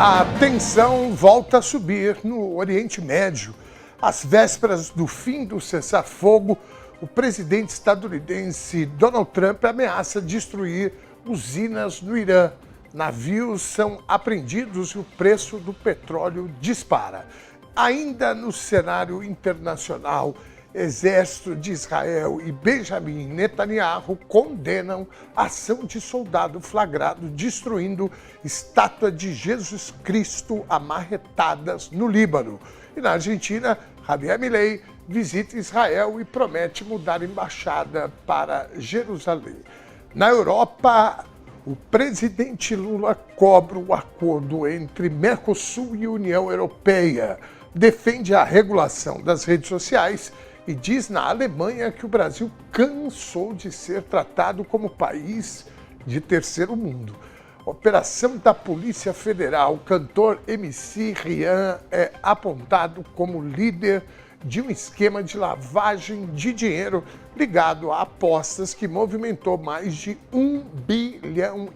A tensão volta a subir no Oriente Médio. Às vésperas do fim do cessar-fogo, o presidente estadunidense Donald Trump ameaça destruir usinas no Irã. Navios são apreendidos e o preço do petróleo dispara. Ainda no cenário internacional, Exército de Israel e Benjamin Netanyahu condenam a ação de soldado flagrado destruindo estátua de Jesus Cristo amarretadas no Líbano. E na Argentina, Javier Milei visita Israel e promete mudar a embaixada para Jerusalém. Na Europa, o presidente Lula cobra o acordo entre Mercosul e União Europeia, defende a regulação das redes sociais e diz na Alemanha que o Brasil cansou de ser tratado como país de terceiro mundo. Operação da Polícia Federal, o cantor MC Rian é apontado como líder de um esquema de lavagem de dinheiro ligado a apostas que movimentou mais de R$1,5 bilhão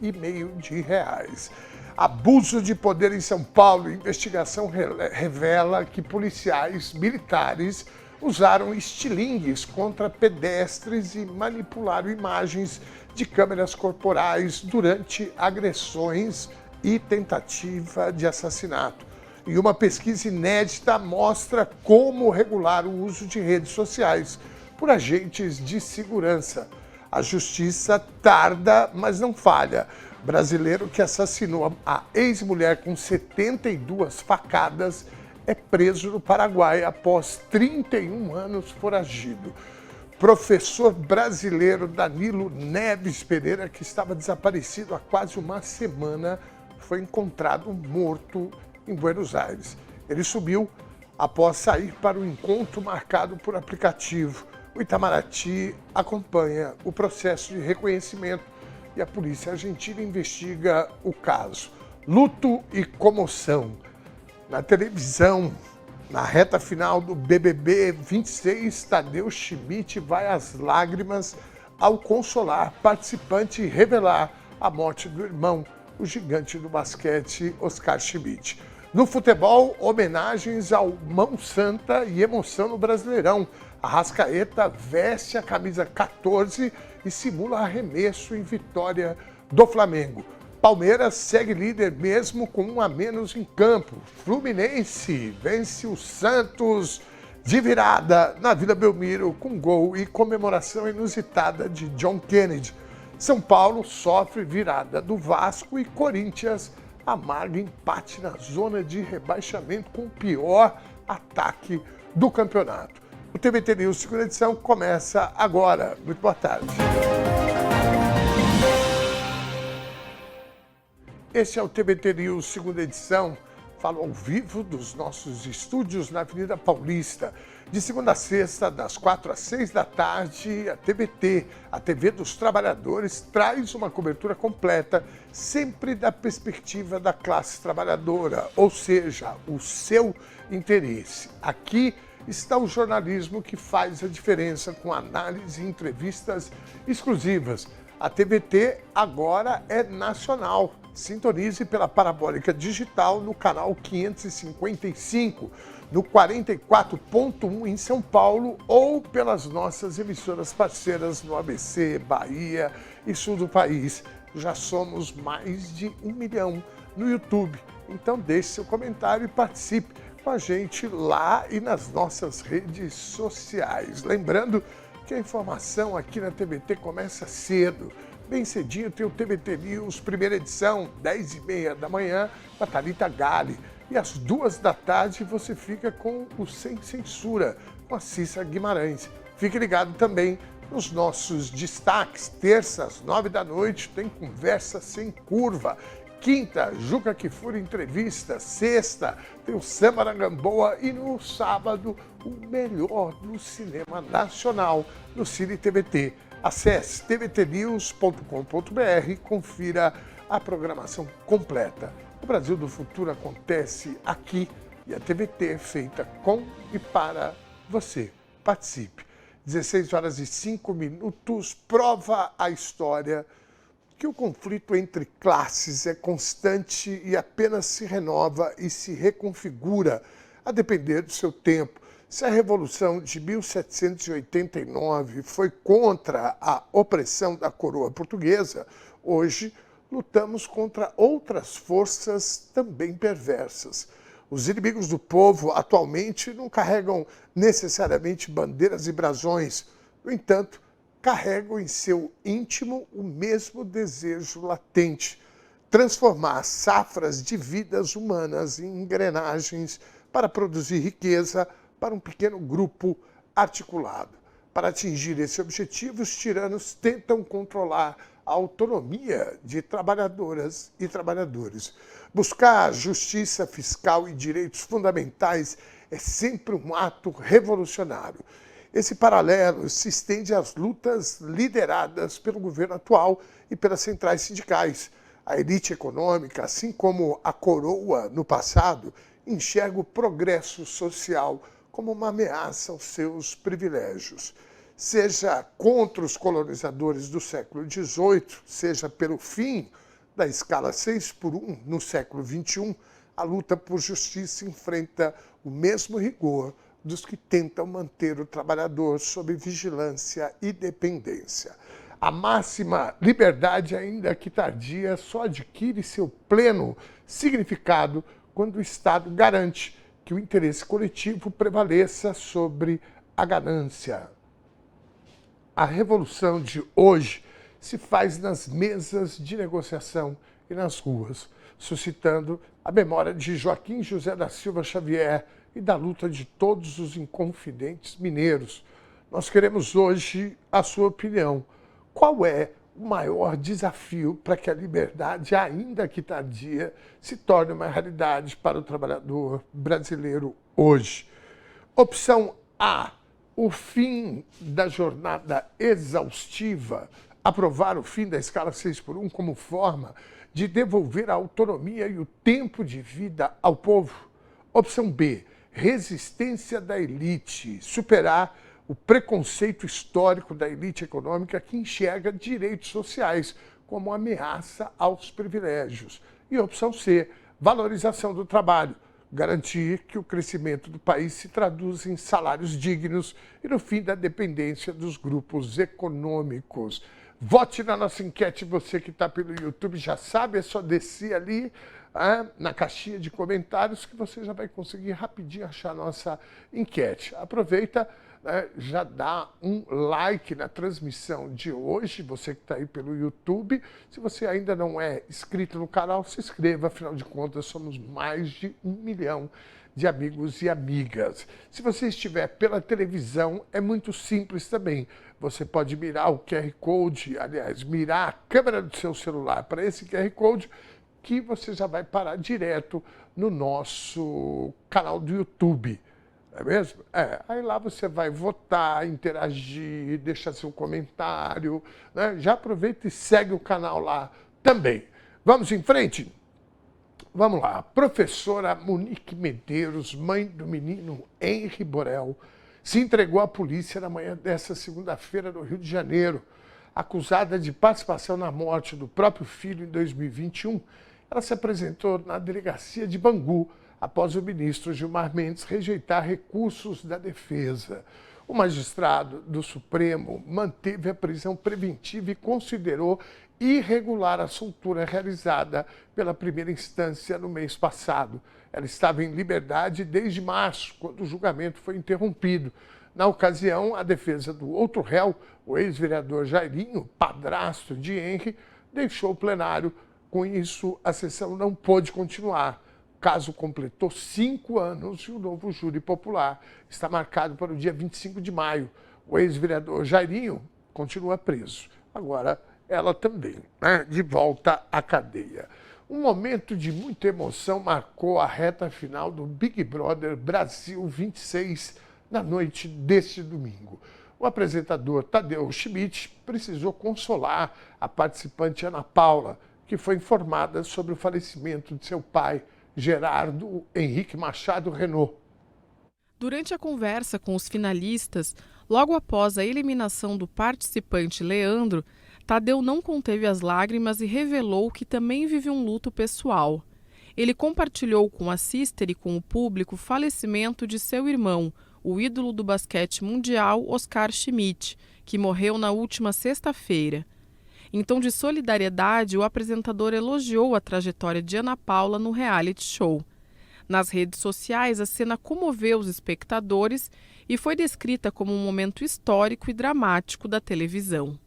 de reais. Abuso de poder em São Paulo. Investigação revela que policiais militares usaram estilingues contra pedestres e manipularam imagens de câmeras corporais durante agressões e tentativa de assassinato. E uma pesquisa inédita mostra como regular o uso de redes sociais por agentes de segurança. A justiça tarda, mas não falha. Brasileiro que assassinou a ex-mulher com 72 facadas é preso no Paraguai após 31 anos foragido. Professor brasileiro Danilo Neves Pereira, que estava desaparecido há quase uma semana, foi encontrado morto em Buenos Aires. Ele sumiu após sair para o encontro marcado por aplicativo. O Itamaraty acompanha o processo de reconhecimento e a polícia argentina investiga o caso. Luto e comoção. Na televisão, na reta final do BBB 26, Tadeu Schmidt vai às lágrimas ao consolar participante e revelar a morte do irmão, o gigante do basquete Oscar Schmidt. No futebol, homenagens ao Mão Santa e emoção no Brasileirão. Arrascaeta veste a camisa 14 e simula arremesso em vitória do Flamengo. Palmeiras segue líder mesmo com um a menos em campo. Fluminense vence o Santos de virada na Vila Belmiro com gol e comemoração inusitada de John Kennedy. São Paulo sofre virada do Vasco e Corinthians amarga empate na zona de rebaixamento com o pior ataque do campeonato. O TVT News, segunda edição, começa agora. Muito boa tarde. Esse é o TVT News, segunda edição. Falo ao vivo dos nossos estúdios na Avenida Paulista. De segunda a sexta, das 4 às 6 da tarde, a TVT, a TV dos Trabalhadores, traz uma cobertura completa, sempre da perspectiva da classe trabalhadora, ou seja, o seu interesse. Aqui está o jornalismo que faz a diferença, com análise e entrevistas exclusivas. A TVT agora é nacional. Sintonize pela Parabólica Digital no canal 555, no 44.1 em São Paulo ou pelas nossas emissoras parceiras no ABC, Bahia e sul do país. Já somos mais de 1 milhão no YouTube. Então deixe seu comentário e participe com a gente lá e nas nossas redes sociais. Lembrando que a informação aqui na TVT começa cedo. Bem cedinho tem o TVT News, primeira edição, 10h30 da manhã, com a Thalita Galli. E às 2 da tarde você fica com o Sem Censura, com a Cissa Guimarães. Fique ligado também nos nossos destaques. Terça, às 9 da noite, tem Conversa Sem Curva. Quinta, Juca Kfouri Entrevista. Sexta, tem o Samba na Gamboa. E no sábado, o melhor do cinema nacional, no Cine TVT. Acesse tvtnews.com.br e confira a programação completa. O Brasil do Futuro acontece aqui e a TVT é feita com e para você. Participe. 16 horas e 5 minutos, prova a história que o conflito entre classes é constante e apenas se renova e se reconfigura a depender do seu tempo. Se a Revolução de 1789 foi contra a opressão da coroa portuguesa, hoje lutamos contra outras forças também perversas. Os inimigos do povo atualmente não carregam necessariamente bandeiras e brasões. No entanto, carregam em seu íntimo o mesmo desejo latente: transformar safras de vidas humanas em engrenagens para produzir riqueza para um pequeno grupo articulado. Para atingir esse objetivo, os tiranos tentam controlar a autonomia de trabalhadoras e trabalhadores. Buscar justiça fiscal e direitos fundamentais é sempre um ato revolucionário. Esse paralelo se estende às lutas lideradas pelo governo atual e pelas centrais sindicais. A elite econômica, assim como a coroa no passado, enxerga o progresso social como uma ameaça aos seus privilégios. Seja contra os colonizadores do século XVIII, seja pelo fim da escala 6x1 no século XXI, a luta por justiça enfrenta o mesmo rigor dos que tentam manter o trabalhador sob vigilância e dependência. A máxima liberdade, ainda que tardia, só adquire seu pleno significado quando o Estado garante que o interesse coletivo prevaleça sobre a ganância. A revolução de hoje se faz nas mesas de negociação e nas ruas, suscitando a memória de Joaquim José da Silva Xavier e da luta de todos os inconfidentes mineiros. Nós queremos hoje a sua opinião. Qual é o maior desafio para que a liberdade, ainda que tardia, se torne uma realidade para o trabalhador brasileiro hoje? Opção A: o fim da jornada exaustiva, aprovar o fim da escala 6x1 como forma de devolver a autonomia e o tempo de vida ao povo. Opção B: resistência da elite, superar o preconceito histórico da elite econômica que enxerga direitos sociais como ameaça aos privilégios. E opção C: valorização do trabalho, garantir que o crescimento do país se traduz em salários dignos e no fim da dependência dos grupos econômicos. Vote na nossa enquete, você que está pelo YouTube já sabe, é só descer ali na caixinha de comentários que você já vai conseguir rapidinho achar a nossa enquete. Aproveita, já dá um like na transmissão de hoje, você que está aí pelo YouTube. Se você ainda não é inscrito no canal, se inscreva, afinal de contas somos mais de 1 milhão de amigos e amigas. Se você estiver pela televisão, é muito simples também. Você pode mirar o QR Code, aliás, mirar a câmera do seu celular para esse QR Code, que você já vai parar direto no nosso canal do YouTube. Não é mesmo? Aí lá você vai votar, interagir, deixar seu comentário, né? Já aproveita e segue o canal lá também. Vamos em frente? Vamos lá. Professora Monique Medeiros, mãe do menino Henri Borel, se entregou à polícia na manhã desta segunda-feira no Rio de Janeiro. Acusada de participação na morte do próprio filho em 2021, ela se apresentou na delegacia de Bangu após o ministro Gilmar Mendes rejeitar recursos da defesa. O magistrado do Supremo manteve a prisão preventiva e considerou irregular a soltura realizada pela primeira instância no mês passado. Ela estava em liberdade desde março, quando o julgamento foi interrompido. Na ocasião, a defesa do outro réu, o ex-vereador Jairinho, padrasto de Henri, deixou o plenário. Com isso, a sessão não pôde continuar. O caso completou 5 anos e o novo júri popular está marcado para o dia 25 de maio. O ex-vereador Jairinho continua preso. Agora, ela também, de volta à cadeia. Um momento de muita emoção marcou a reta final do Big Brother Brasil 26 na noite deste domingo. O apresentador Tadeu Schmidt precisou consolar a participante Ana Paula, que foi informada sobre o falecimento de seu pai, Gerardo Henrique Machado Renault. Durante a conversa com os finalistas, logo após a eliminação do participante Leandro, Tadeu não conteve as lágrimas e revelou que também vive um luto pessoal. Ele compartilhou com a Sister e com o público o falecimento de seu irmão, o ídolo do basquete mundial Oscar Schmidt, que morreu na última sexta-feira. Em tom de solidariedade, o apresentador elogiou a trajetória de Ana Paula no reality show. Nas redes sociais, a cena comoveu os espectadores e foi descrita como um momento histórico e dramático da televisão.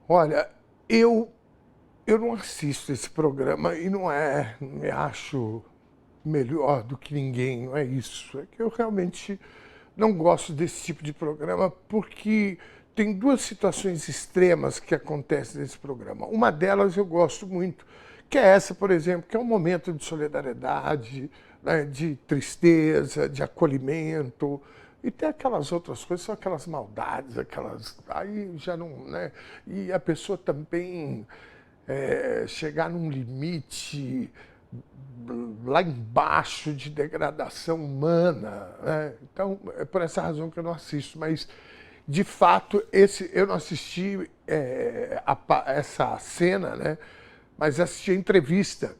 Olha, eu não assisto esse programa e não me acho melhor do que ninguém, não é isso. É que eu realmente não gosto desse tipo de programa porque tem duas situações extremas que acontecem nesse programa. Uma delas eu gosto muito, que é essa, por exemplo, que é um momento de solidariedade, né, de tristeza, de acolhimento. E tem aquelas outras coisas, são aquelas maldades, aí já não, né? E a pessoa também chegar num limite lá embaixo de degradação humana, né? Então, é por essa razão que eu não assisto, mas de fato, eu não assisti essa cena, né? Mas assisti a entrevista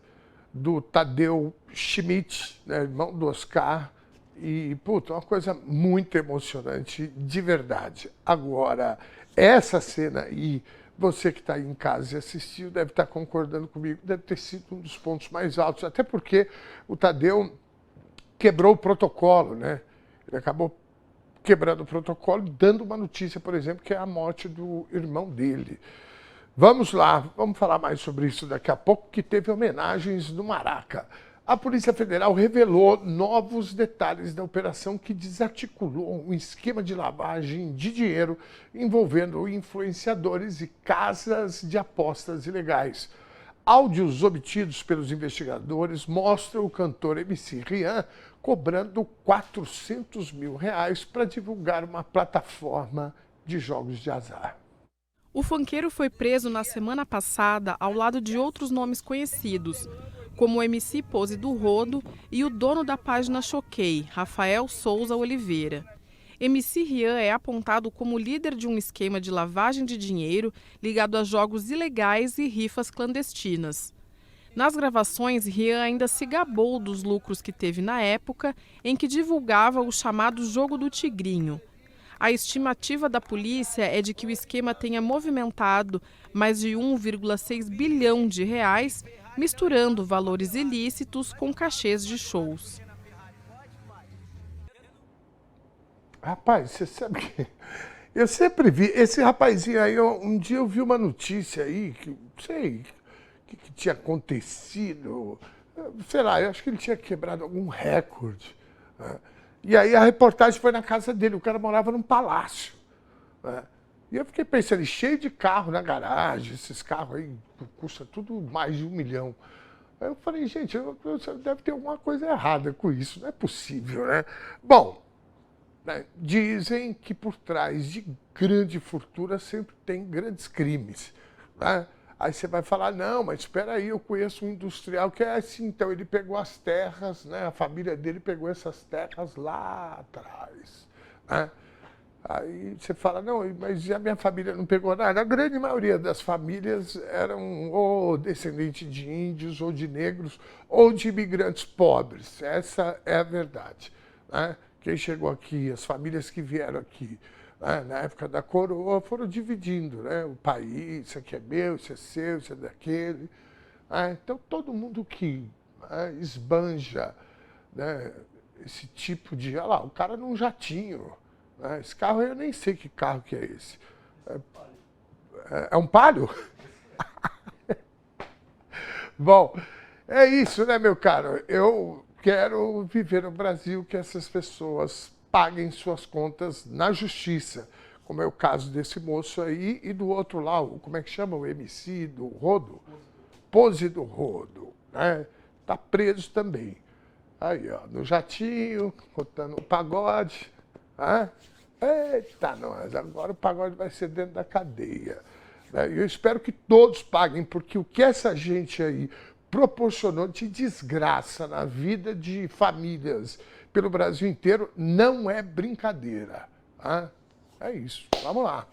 do Tadeu Schmidt, né, irmão do Oscar, e, puta, uma coisa muito emocionante, de verdade. Agora, essa cena aí, você que está aí em casa e assistiu, deve estar concordando comigo, deve ter sido um dos pontos mais altos, até porque o Tadeu quebrou o protocolo, né? Ele acabou quebrando o protocolo e dando uma notícia, por exemplo, que é a morte do irmão dele. Vamos lá, vamos falar mais sobre isso daqui a pouco, que teve homenagens no Maraca. A Polícia Federal revelou novos detalhes da operação que desarticulou um esquema de lavagem de dinheiro envolvendo influenciadores e casas de apostas ilegais. Áudios obtidos pelos investigadores mostram o cantor MC Rian cobrando R$400 mil para divulgar uma plataforma de jogos de azar. O funkeiro foi preso na semana passada ao lado de outros nomes conhecidos, como o MC Pose do Rodo e o dono da página Choquei, Rafael Souza Oliveira. MC Rian é apontado como líder de um esquema de lavagem de dinheiro ligado a jogos ilegais e rifas clandestinas. Nas gravações, Rian ainda se gabou dos lucros que teve na época em que divulgava o chamado Jogo do Tigrinho. A estimativa da polícia é de que o esquema tenha movimentado mais de 1,6 bilhão de reais, misturando valores ilícitos com cachês de shows. Rapaz, você sabe que eu sempre vi, esse rapazinho aí, um dia eu vi uma notícia aí, que não sei o que tinha acontecido, sei lá, eu acho que ele tinha quebrado algum recorde, né? E aí a reportagem foi na casa dele, o cara morava num palácio, né? E eu fiquei pensando, cheio de carro na garagem, esses carros aí custam tudo mais de R$1 milhão. Aí eu falei, gente, deve ter alguma coisa errada com isso, não é possível, né? Bom, né, dizem que por trás de grande fortuna sempre tem grandes crimes, né? Aí você vai falar, não, mas espera aí, eu conheço um industrial que é assim, então ele pegou as terras, né? A família dele pegou essas terras lá atrás, né? Aí você fala, não, mas a minha família não pegou nada. A grande maioria das famílias eram ou descendentes de índios, ou de negros, ou de imigrantes pobres. Essa é a verdade, né? Quem chegou aqui, as famílias que vieram aqui, né, na época da coroa, foram dividindo, né, o país, isso aqui é meu, isso é seu, isso é daquele. Né? Então, todo mundo que, né, esbanja, né, esse tipo de... Olha lá, o cara num jatinho. Né? Esse carro, eu nem sei que carro que é esse. É um Palio? Bom, é isso, né, meu caro? Eu quero viver no Brasil que essas pessoas paguem suas contas na justiça, como é o caso desse moço aí, e do outro lá, como é que chama o MC do Rodo? Pose do Rodo, né? Tá preso também. Aí, ó, no jatinho, botando um pagode, né? Eita, nós, agora o pagode vai ser dentro da cadeia. Né? Eu espero que todos paguem, porque o que essa gente aí proporcionou de desgraça na vida de famílias pelo Brasil inteiro não é brincadeira. Tá? É isso. Vamos lá.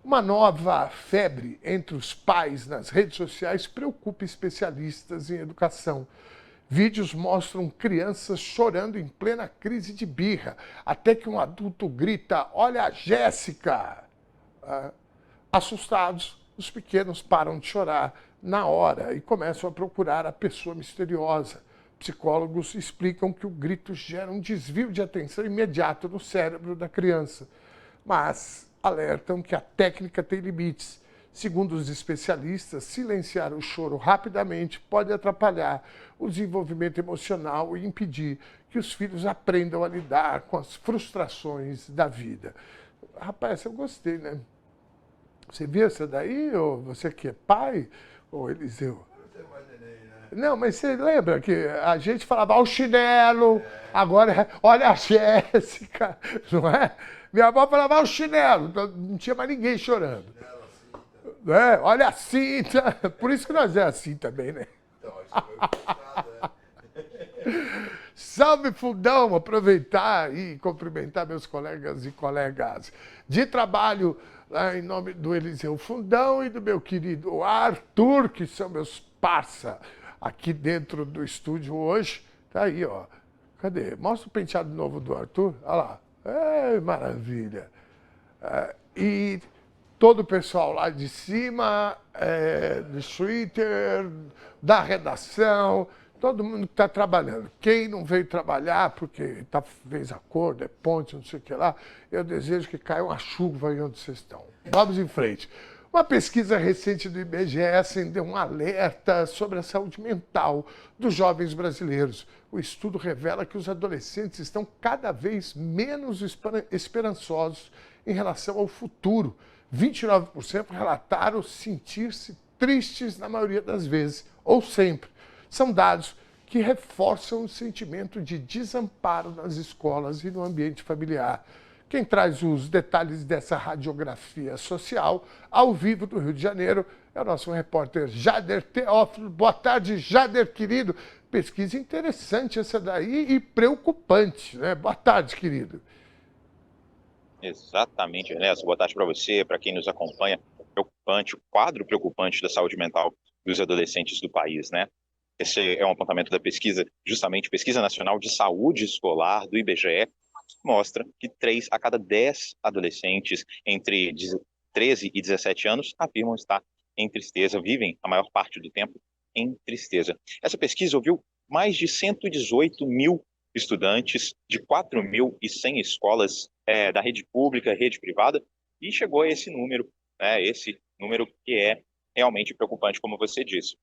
Uma nova febre entre os pais nas redes sociais preocupa especialistas em educação. Vídeos mostram crianças chorando em plena crise de birra, até que um adulto grita: "Olha a Jéssica!" Assustados, os pequenos param de chorar na hora e começam a procurar a pessoa misteriosa. Psicólogos explicam que o grito gera um desvio de atenção imediato no cérebro da criança, mas alertam que a técnica tem limites. Segundo os especialistas, silenciar o choro rapidamente pode atrapalhar o desenvolvimento emocional e impedir que os filhos aprendam a lidar com as frustrações da vida. Rapaz, eu gostei, né? Você viu essa daí? Ou você que é pai? Ou Eliseu? Não, mas você lembra que a gente falava, o chinelo, agora olha a Jéssica, não é? Minha avó falava, o chinelo, não tinha mais ninguém chorando. É, olha a cinta, por isso que nós é assim também, né? Salve, Fundão! Aproveitar e cumprimentar meus colegas e colegas de trabalho lá em nome do Eliseu Fundão e do meu querido Arthur, que são meus parça aqui dentro do estúdio hoje. Tá aí, ó. Cadê? Mostra o penteado novo do Arthur. Olha lá. É, maravilha. E todo o pessoal lá de cima, do Twitter, da redação, todo mundo que está trabalhando. Quem não veio trabalhar porque fez acordo, é ponte, não sei o que lá, eu desejo que caia uma chuva aí onde vocês estão. Vamos em frente. Uma pesquisa recente do IBGE acendeu um alerta sobre a saúde mental dos jovens brasileiros. O estudo revela que os adolescentes estão cada vez menos esperançosos em relação ao futuro. 29% relataram sentir-se tristes na maioria das vezes, ou sempre. São dados que reforçam o sentimento de desamparo nas escolas e no ambiente familiar. Quem traz os detalhes dessa radiografia social ao vivo do Rio de Janeiro é o nosso repórter Jader Teófilo. Boa tarde, Jader, querido. Pesquisa interessante essa daí e preocupante, né? Boa tarde, querido. Exatamente, Ernesto. Boa tarde para você, para quem nos acompanha. Preocupante, o quadro preocupante da saúde mental dos adolescentes do país, né? Esse é um apontamento da pesquisa, justamente Pesquisa Nacional de Saúde Escolar do IBGE, mostra que 3 a cada 10 adolescentes entre 13 e 17 anos afirmam estar em tristeza, vivem a maior parte do tempo em tristeza. Essa pesquisa ouviu mais de 118 mil estudantes de 4.100 escolas da rede pública, rede privada, e chegou a esse número que é realmente preocupante, como você disse.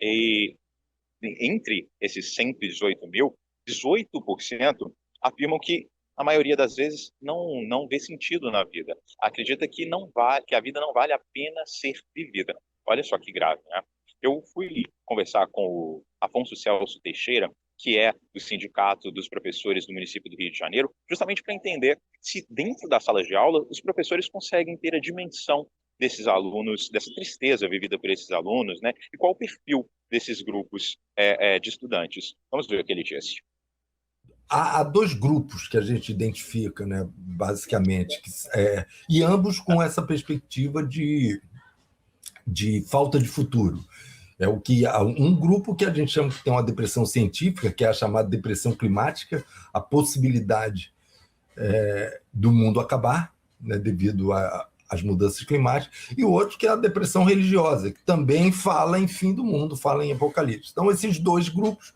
E entre esses 118 mil, 18% afirmam que a maioria das vezes não vê sentido na vida. Acredita que que a vida não vale a pena ser vivida. Olha só que grave, né? Eu fui conversar com o Afonso Celso Teixeira, que é do Sindicato dos Professores do município do Rio de Janeiro, justamente para entender se dentro da sala de aula os professores conseguem ter a dimensão desses alunos, dessa tristeza vivida por esses alunos, né? E qual o perfil desses grupos de estudantes. Vamos ver o que ele disse. Há 2 grupos que a gente identifica, né, basicamente, e ambos com essa perspectiva de falta de futuro. É o que um grupo que a gente chama que tem uma depressão científica, que é a chamada depressão climática, a possibilidade do mundo acabar, né, devido às mudanças climáticas, e o outro que é a depressão religiosa, que também fala em fim do mundo, fala em apocalipse. Então, esses 2 grupos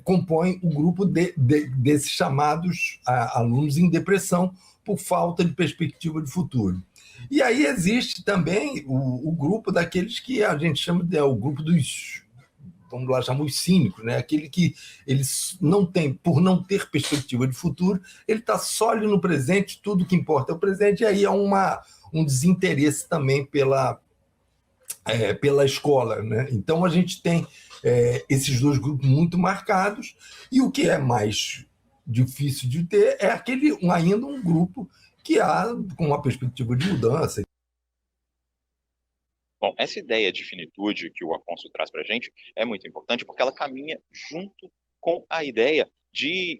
compõem o grupo desses chamados alunos em depressão por falta de perspectiva de futuro. E aí existe também o grupo daqueles que a gente chama o grupo dos, vamos lá, chamamos cínicos, né? Aquele que eles não tem, por não ter perspectiva de futuro, ele está só ali no presente, tudo que importa é o presente, e aí há um desinteresse também pela escola, né? Então a gente tem esses 2 grupos muito marcados, e o que é mais difícil de ter é ainda um grupo que há com uma perspectiva de mudança. Bom, essa ideia de finitude que o Afonso traz para a gente é muito importante porque ela caminha junto com a ideia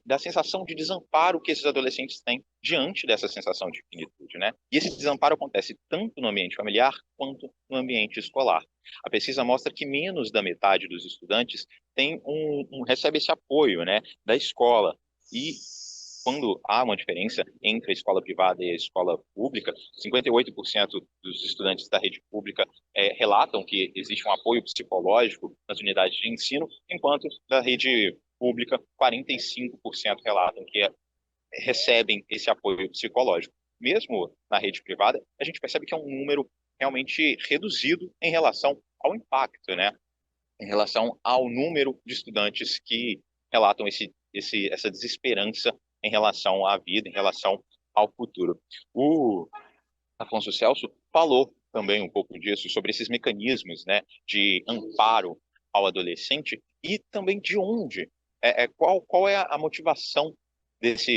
da sensação de desamparo que esses adolescentes têm diante dessa sensação de finitude, né? E esse desamparo acontece tanto no ambiente familiar quanto no ambiente escolar. A pesquisa mostra que menos da metade dos estudantes recebe esse apoio, né, da escola. E quando há uma diferença entre a escola privada e a escola pública, 58% dos estudantes da rede pública relatam que existe um apoio psicológico nas unidades de ensino, enquanto da rede pública, 45% relatam que recebem esse apoio psicológico. Mesmo na rede privada, a gente percebe que é um número realmente reduzido em relação ao impacto, né? Em relação ao número de estudantes que relatam essa desesperança em relação à vida, em relação ao futuro. O Afonso Celso falou também um pouco disso, sobre esses mecanismos, né, de amparo ao adolescente e também de onde, qual é a motivação dessa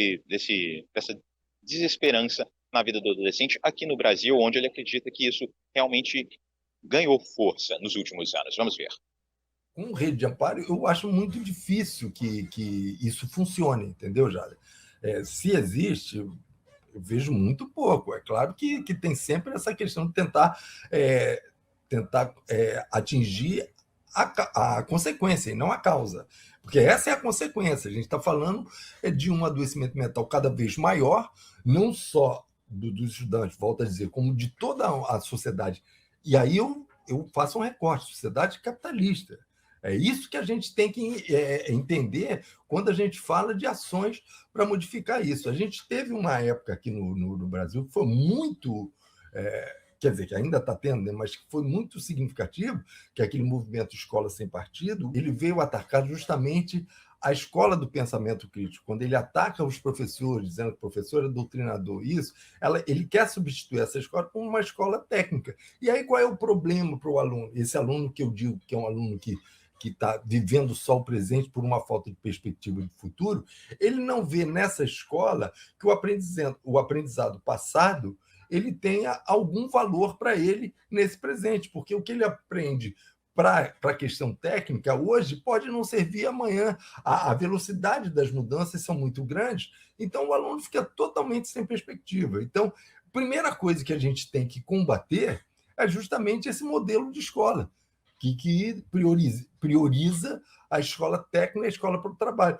desesperança na vida do adolescente aqui no Brasil, onde ele acredita que isso realmente ganhou força nos últimos anos. Vamos ver. Com rede de amparo, eu acho muito difícil que isso funcione, entendeu, Jada? Se existe, eu vejo muito pouco. É claro que tem sempre essa questão de tentar atingir a consequência e não a causa. Porque essa é a consequência. A gente está falando de um adoecimento mental cada vez maior, não só dos estudantes, volto a dizer, como de toda a sociedade. E aí eu faço um recorte: sociedade capitalista. É isso que a gente tem que entender quando a gente fala de ações para modificar isso. A gente teve uma época aqui no Brasil que foi muito, quer dizer, que ainda está tendo, né, mas que foi muito significativo, que aquele movimento Escola Sem Partido, ele veio atacar justamente a escola do pensamento crítico. Quando ele ataca os professores, dizendo que o professor é doutrinador, ele quer substituir essa escola por uma escola técnica. E aí qual é o problema para o aluno? Esse aluno que eu digo que é um aluno que está vivendo só o presente por uma falta de perspectiva de futuro, ele não vê nessa escola que o aprendizado passado ele tenha algum valor para ele nesse presente, porque o que ele aprende para a questão técnica hoje pode não servir amanhã. A velocidade das mudanças são muito grandes, então o aluno fica totalmente sem perspectiva. Então, a primeira coisa que a gente tem que combater é justamente esse modelo de escola, que prioriza a escola técnica e a escola para o trabalho.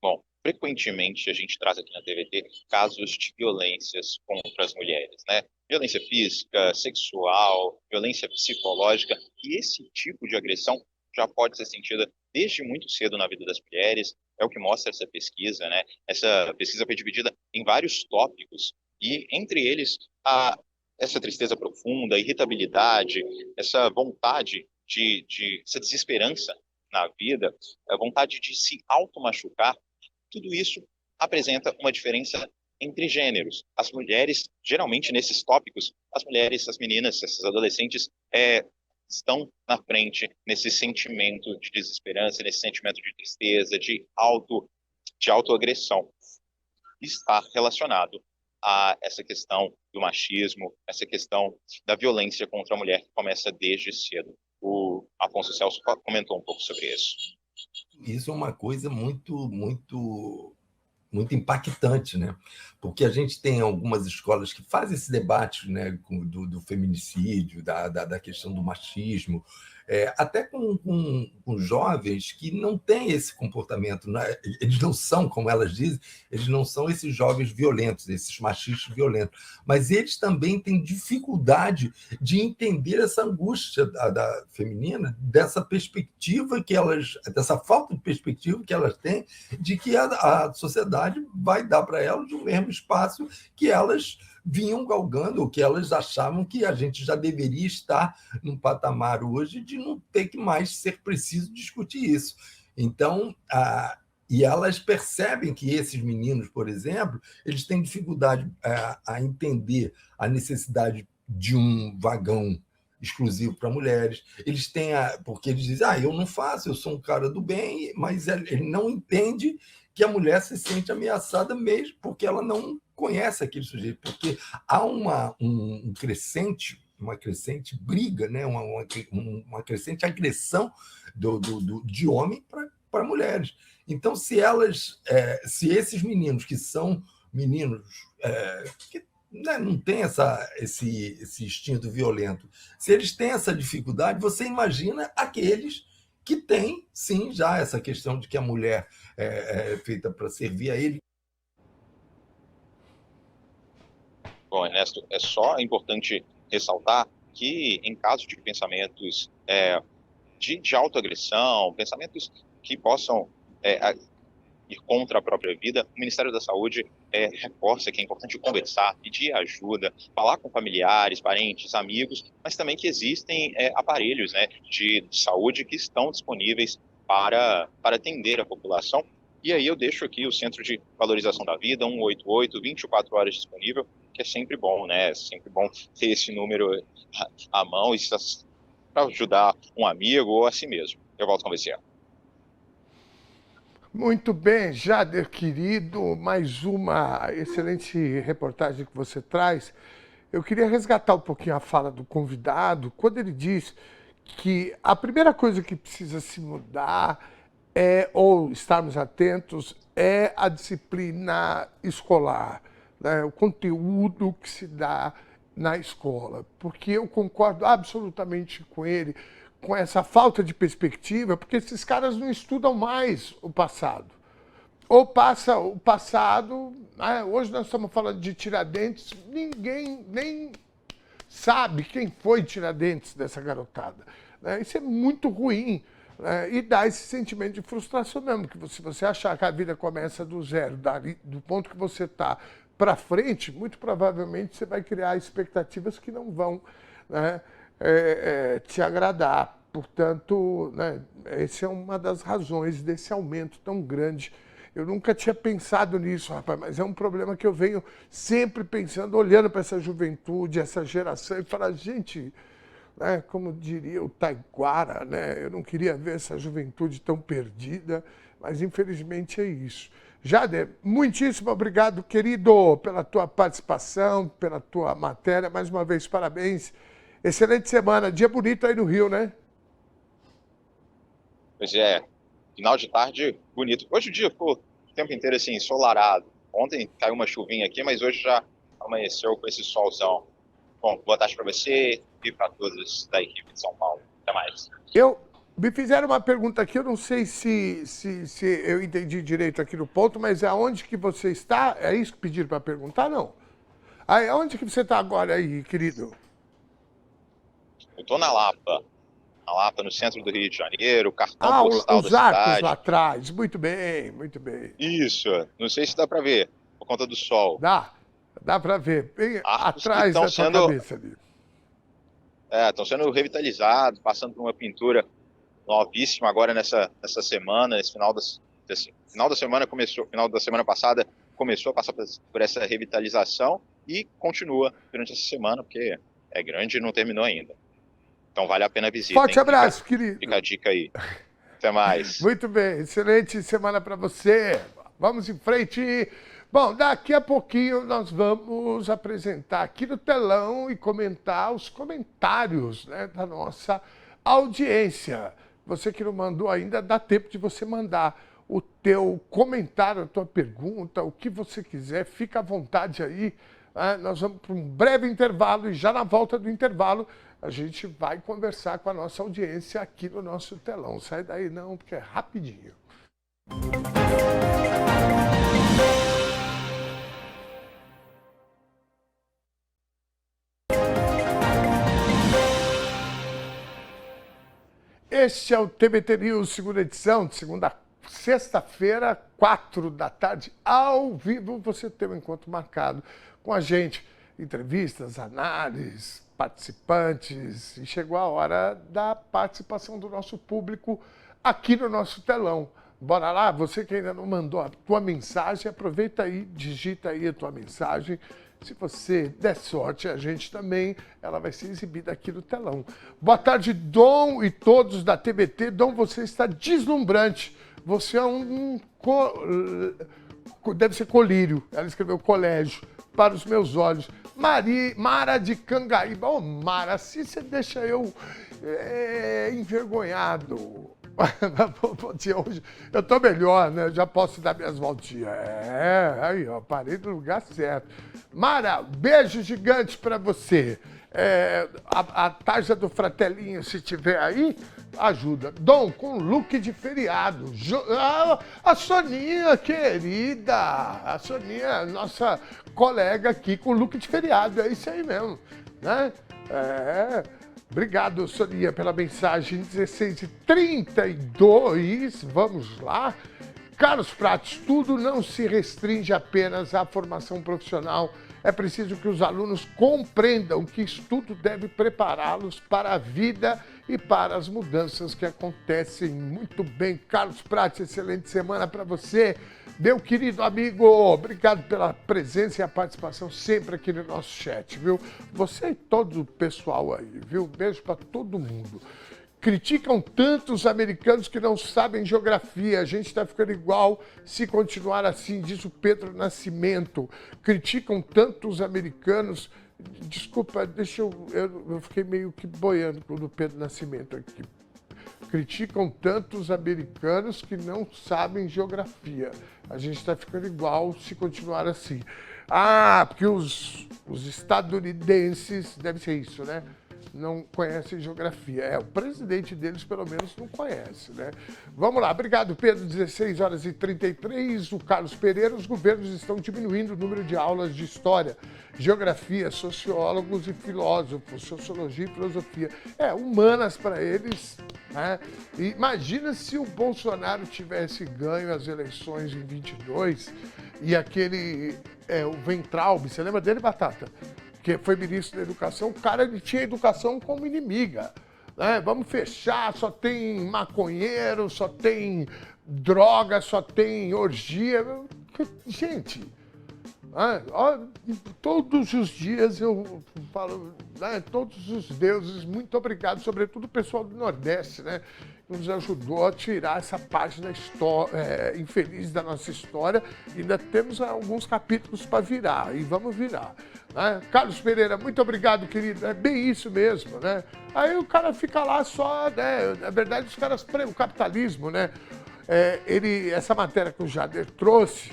Bom, frequentemente a gente traz aqui na TVT casos de violências contra as mulheres, né? Violência física, sexual, violência psicológica, e esse tipo de agressão já pode ser sentida desde muito cedo na vida das mulheres, é o que mostra essa pesquisa, né? Essa pesquisa foi dividida em vários tópicos, e entre eles essa tristeza profunda, irritabilidade, essa vontade essa desesperança na vida, a vontade de se automachucar, tudo isso apresenta uma diferença entre gêneros. As mulheres, geralmente nesses tópicos, as mulheres, as meninas, esses adolescentes estão na frente nesse sentimento de desesperança, nesse sentimento de tristeza, de autoagressão. Está relacionado a essa questão do machismo, essa questão da violência contra a mulher que começa desde cedo. O Afonso Celso comentou um pouco sobre isso. Isso é uma coisa muito, muito, muito impactante, né? Porque a gente tem algumas escolas que fazem esse debate, né, do feminicídio, da questão do machismo, até com jovens que não têm esse comportamento, né? Eles não são, como elas dizem, eles não são esses jovens violentos, esses machistas violentos, mas eles também têm dificuldade de entender essa angústia da feminina, dessa perspectiva dessa falta de perspectiva que elas têm, de que a sociedade vai dar para elas o mesmo espaço que elas vinham galgando, ou que elas achavam que a gente já deveria estar num patamar hoje de não ter que mais ser preciso discutir isso. Então, e elas percebem que esses meninos, por exemplo, eles têm dificuldade a entender a necessidade de um vagão exclusivo para mulheres. Eles têm porque eles dizem, eu não faço, eu sou um cara do bem, mas ele não entende que a mulher se sente ameaçada mesmo porque ela não conhece aquele sujeito, porque há uma crescente briga, né? uma crescente agressão de homem para mulheres. Então, se esses meninos que são meninos que, né, não têm esse instinto violento, se eles têm essa dificuldade, você imagina aqueles que têm, sim, já essa questão de que a mulher é feita para servir a ele. Bom, Ernesto, é só importante ressaltar que, em caso de pensamentos de autoagressão, pensamentos que possam ir contra a própria vida, o Ministério da Saúde reforça que é importante conversar, pedir ajuda, falar com familiares, parentes, amigos, mas também que existem aparelhos, né, de saúde que estão disponíveis para atender a população. E aí eu deixo aqui o Centro de Valorização da Vida, 188, 24 horas disponível, que é sempre bom, né? É sempre bom ter esse número à mão para ajudar um amigo ou a si mesmo. Eu volto com você. Muito bem, Jader, querido, mais uma excelente reportagem que você traz. Eu queria resgatar um pouquinho a fala do convidado, quando ele diz que a primeira coisa que precisa se mudar ou estarmos atentos, é a disciplina escolar, né? O conteúdo que se dá na escola. Porque eu concordo absolutamente com ele, com essa falta de perspectiva, porque esses caras não estudam mais o passado. Ou passa o passado, né? Hoje nós estamos falando de Tiradentes, ninguém nem sabe quem foi Tiradentes dessa garotada, né? Isso é muito ruim. E dá esse sentimento de frustração mesmo, que se você achar que a vida começa do zero, do ponto que você está para frente, muito provavelmente você vai criar expectativas que não vão, né, te agradar. Portanto, né, essa é uma das razões desse aumento tão grande. Eu nunca tinha pensado nisso, rapaz, mas é um problema que eu venho sempre pensando, olhando para essa juventude, essa geração, e falar, gente... né, como diria o Taiguara, né, eu não queria ver essa juventude tão perdida, mas infelizmente é isso. Jader, muitíssimo obrigado, querido, pela tua participação, pela tua matéria. Mais uma vez, parabéns. Excelente semana. Dia bonito aí no Rio, né? Pois é. Final de tarde bonito. Hoje o dia ficou o tempo inteiro assim, ensolarado. Ontem caiu uma chuvinha aqui, mas hoje já amanheceu com esse solzão. Bom, boa tarde para você e para todos da equipe de São Paulo. Até mais. Me fizeram uma pergunta aqui, eu não sei se eu entendi direito aqui no ponto, mas aonde que você está? É isso que pediram para perguntar, não? Aonde que você está agora aí, querido? Eu estou na Lapa, no centro do Rio de Janeiro, cartão postal da os arcos cidade. lá atrás, muito bem, muito bem. Isso, não sei se dá para ver, por conta do sol. Dá para ver, bem Arcos atrás da sua cabeça ali. Estão sendo revitalizados, passando por uma pintura novíssima agora nessa semana, nesse final da semana final da semana passada começou a passar por essa revitalização e continua durante essa semana, porque é grande e não terminou ainda. Então vale a pena visitar. Forte abraço, querido. Fica a dica aí. Até mais. Muito bem, excelente semana para você. Vamos em frente. Bom, daqui a pouquinho nós vamos apresentar aqui no telão e comentar os comentários, né, da nossa audiência. Você que não mandou ainda, dá tempo de você mandar o teu comentário, a tua pergunta, o que você quiser, fica à vontade aí. Né? Nós vamos para um breve intervalo e já na volta do intervalo a gente vai conversar com a nossa audiência aqui no nosso telão. Sai daí não, porque é rapidinho. Este é o TBT News, segunda edição, de sexta-feira, 4 da tarde, ao vivo. Você tem um encontro marcado com a gente, entrevistas, análises, participantes. E chegou a hora da participação do nosso público aqui no nosso telão. Bora lá, você que ainda não mandou a tua mensagem, aproveita aí, digita aí a tua mensagem. Se você der sorte, a gente também, ela vai ser exibida aqui no telão. Boa tarde, Dom e todos da TBT. Dom, você está deslumbrante. Você é deve ser colírio. Ela escreveu colégio para os meus olhos. Mara de Cangaíba. Ô, Mara, assim você deixa eu envergonhado. Bom dia, hoje eu tô melhor, né? Já posso dar minhas voltinhas. Aí, ó, parei no lugar certo. Mara, beijo gigante pra você. A tarja do Fratellinho, se tiver aí, ajuda. Dom, com look de feriado. A Soninha, querida. A Soninha, nossa colega aqui, com look de feriado. É isso aí mesmo, né? Obrigado, Sonia, pela mensagem 16h32. Vamos lá. Carlos Prates, tudo não se restringe apenas à formação profissional. É preciso que os alunos compreendam que estudo deve prepará-los para a vida e para as mudanças que acontecem. Muito bem, Carlos Prates, excelente semana para você. Meu querido amigo, obrigado pela presença e a participação sempre aqui no nosso chat, viu? Você e todo o pessoal aí, viu? Beijo para todo mundo. Criticam tanto os americanos que não sabem geografia. A gente está ficando igual se continuar assim, diz o Pedro Nascimento. Criticam tanto os americanos. Desculpa, eu fiquei meio que boiando com o Pedro Nascimento aqui. Criticam tanto os americanos que não sabem geografia. A gente está ficando igual se continuar assim. Porque os estadunidenses, deve ser isso, né? Não conhecem geografia. O presidente deles, pelo menos, não conhece, né? Vamos lá. Obrigado, Pedro. 16h33. O Carlos Pereira. Os governos estão diminuindo o número de aulas de história, geografia, sociólogos e filósofos, sociologia e filosofia. Humanas para eles, né? E imagina se o Bolsonaro tivesse ganho as eleições em 22 e aquele, o Weintraub, você lembra dele, Batata? Que foi ministro da Educação, o cara ele tinha a educação como inimiga. Né? Vamos fechar, só tem maconheiro, só tem droga, só tem orgia. Gente, todos os dias eu falo, né, todos os deuses, muito obrigado, sobretudo o pessoal do Nordeste, né, que nos ajudou a tirar essa página infeliz da nossa história. Ainda temos alguns capítulos para virar, e vamos virar. Né? Carlos Pereira, muito obrigado, querido. É bem isso mesmo, né? Aí o cara fica lá só, né? Na verdade, os caras, o capitalismo, né? Essa matéria que o Jader trouxe,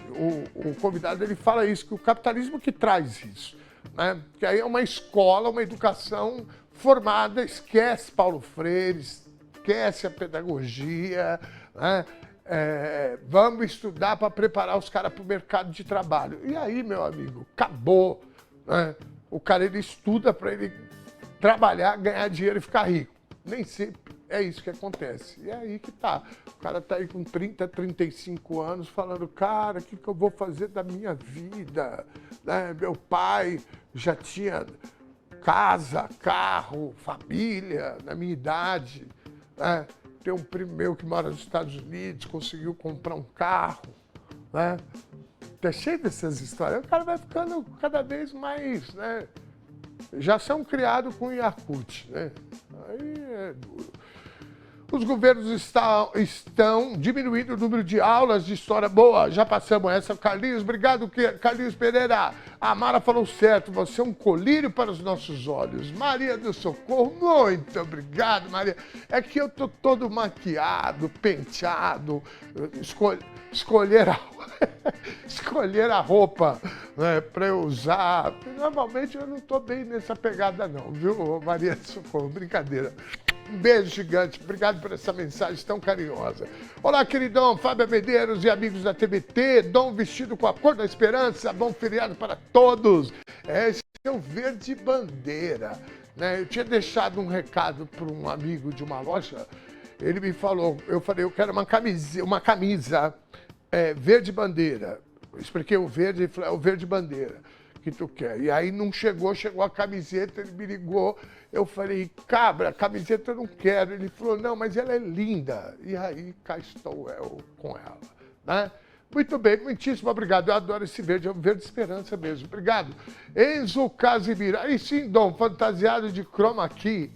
o convidado, ele fala isso, que o capitalismo que traz isso, né? Que aí é uma escola, uma educação formada, esquece Paulo Freire, esquece a pedagogia, né? Vamos estudar para preparar os caras para o mercado de trabalho. E aí, meu amigo, acabou, né? O cara, ele estuda para ele trabalhar, ganhar dinheiro e ficar rico. Nem sempre é isso que acontece. E é aí que tá. O cara tá aí com 30, 35 anos falando, cara, o que eu vou fazer da minha vida? Né? Meu pai já tinha casa, carro, família, na minha idade. Né? Tem um primo meu que mora nos Estados Unidos, conseguiu comprar um carro. Né? Tá cheio dessas histórias. O cara vai ficando cada vez mais, né? Já são criados com Yakult, né? Aí é duro. Os governos estão diminuindo o número de aulas de história. Boa, já passamos essa. Carlinhos, obrigado, Carlinhos Pereira. A Mara falou certo, você é um colírio para os nossos olhos. Maria do Socorro, muito obrigado, Maria. É que eu tô todo maquiado, penteado, escolher a roupa, né, para eu usar. Normalmente eu não tô bem nessa pegada não, viu, Maria do Socorro? Brincadeira. Um beijo gigante, obrigado por essa mensagem tão carinhosa. Olá, queridão, Fábio Medeiros e amigos da TBT, Dom vestido com a cor da esperança, bom feriado para todos. Esse é o Verde Bandeira, né? Eu tinha deixado um recado para um amigo de uma loja, ele me falou, eu falei, eu quero uma camisa Verde Bandeira. Eu expliquei o verde, ele falou, é o Verde Bandeira que tu quer. E aí não chegou a camiseta, ele me ligou. Eu falei, cabra, a camiseta eu não quero. Ele falou, não, mas ela é linda. E aí cá estou eu com ela, né? Muito bem, muitíssimo obrigado. Eu adoro esse verde, é um verde esperança mesmo. Obrigado. Enzo Casimiro. Aí sim, Dom, fantasiado de chroma key.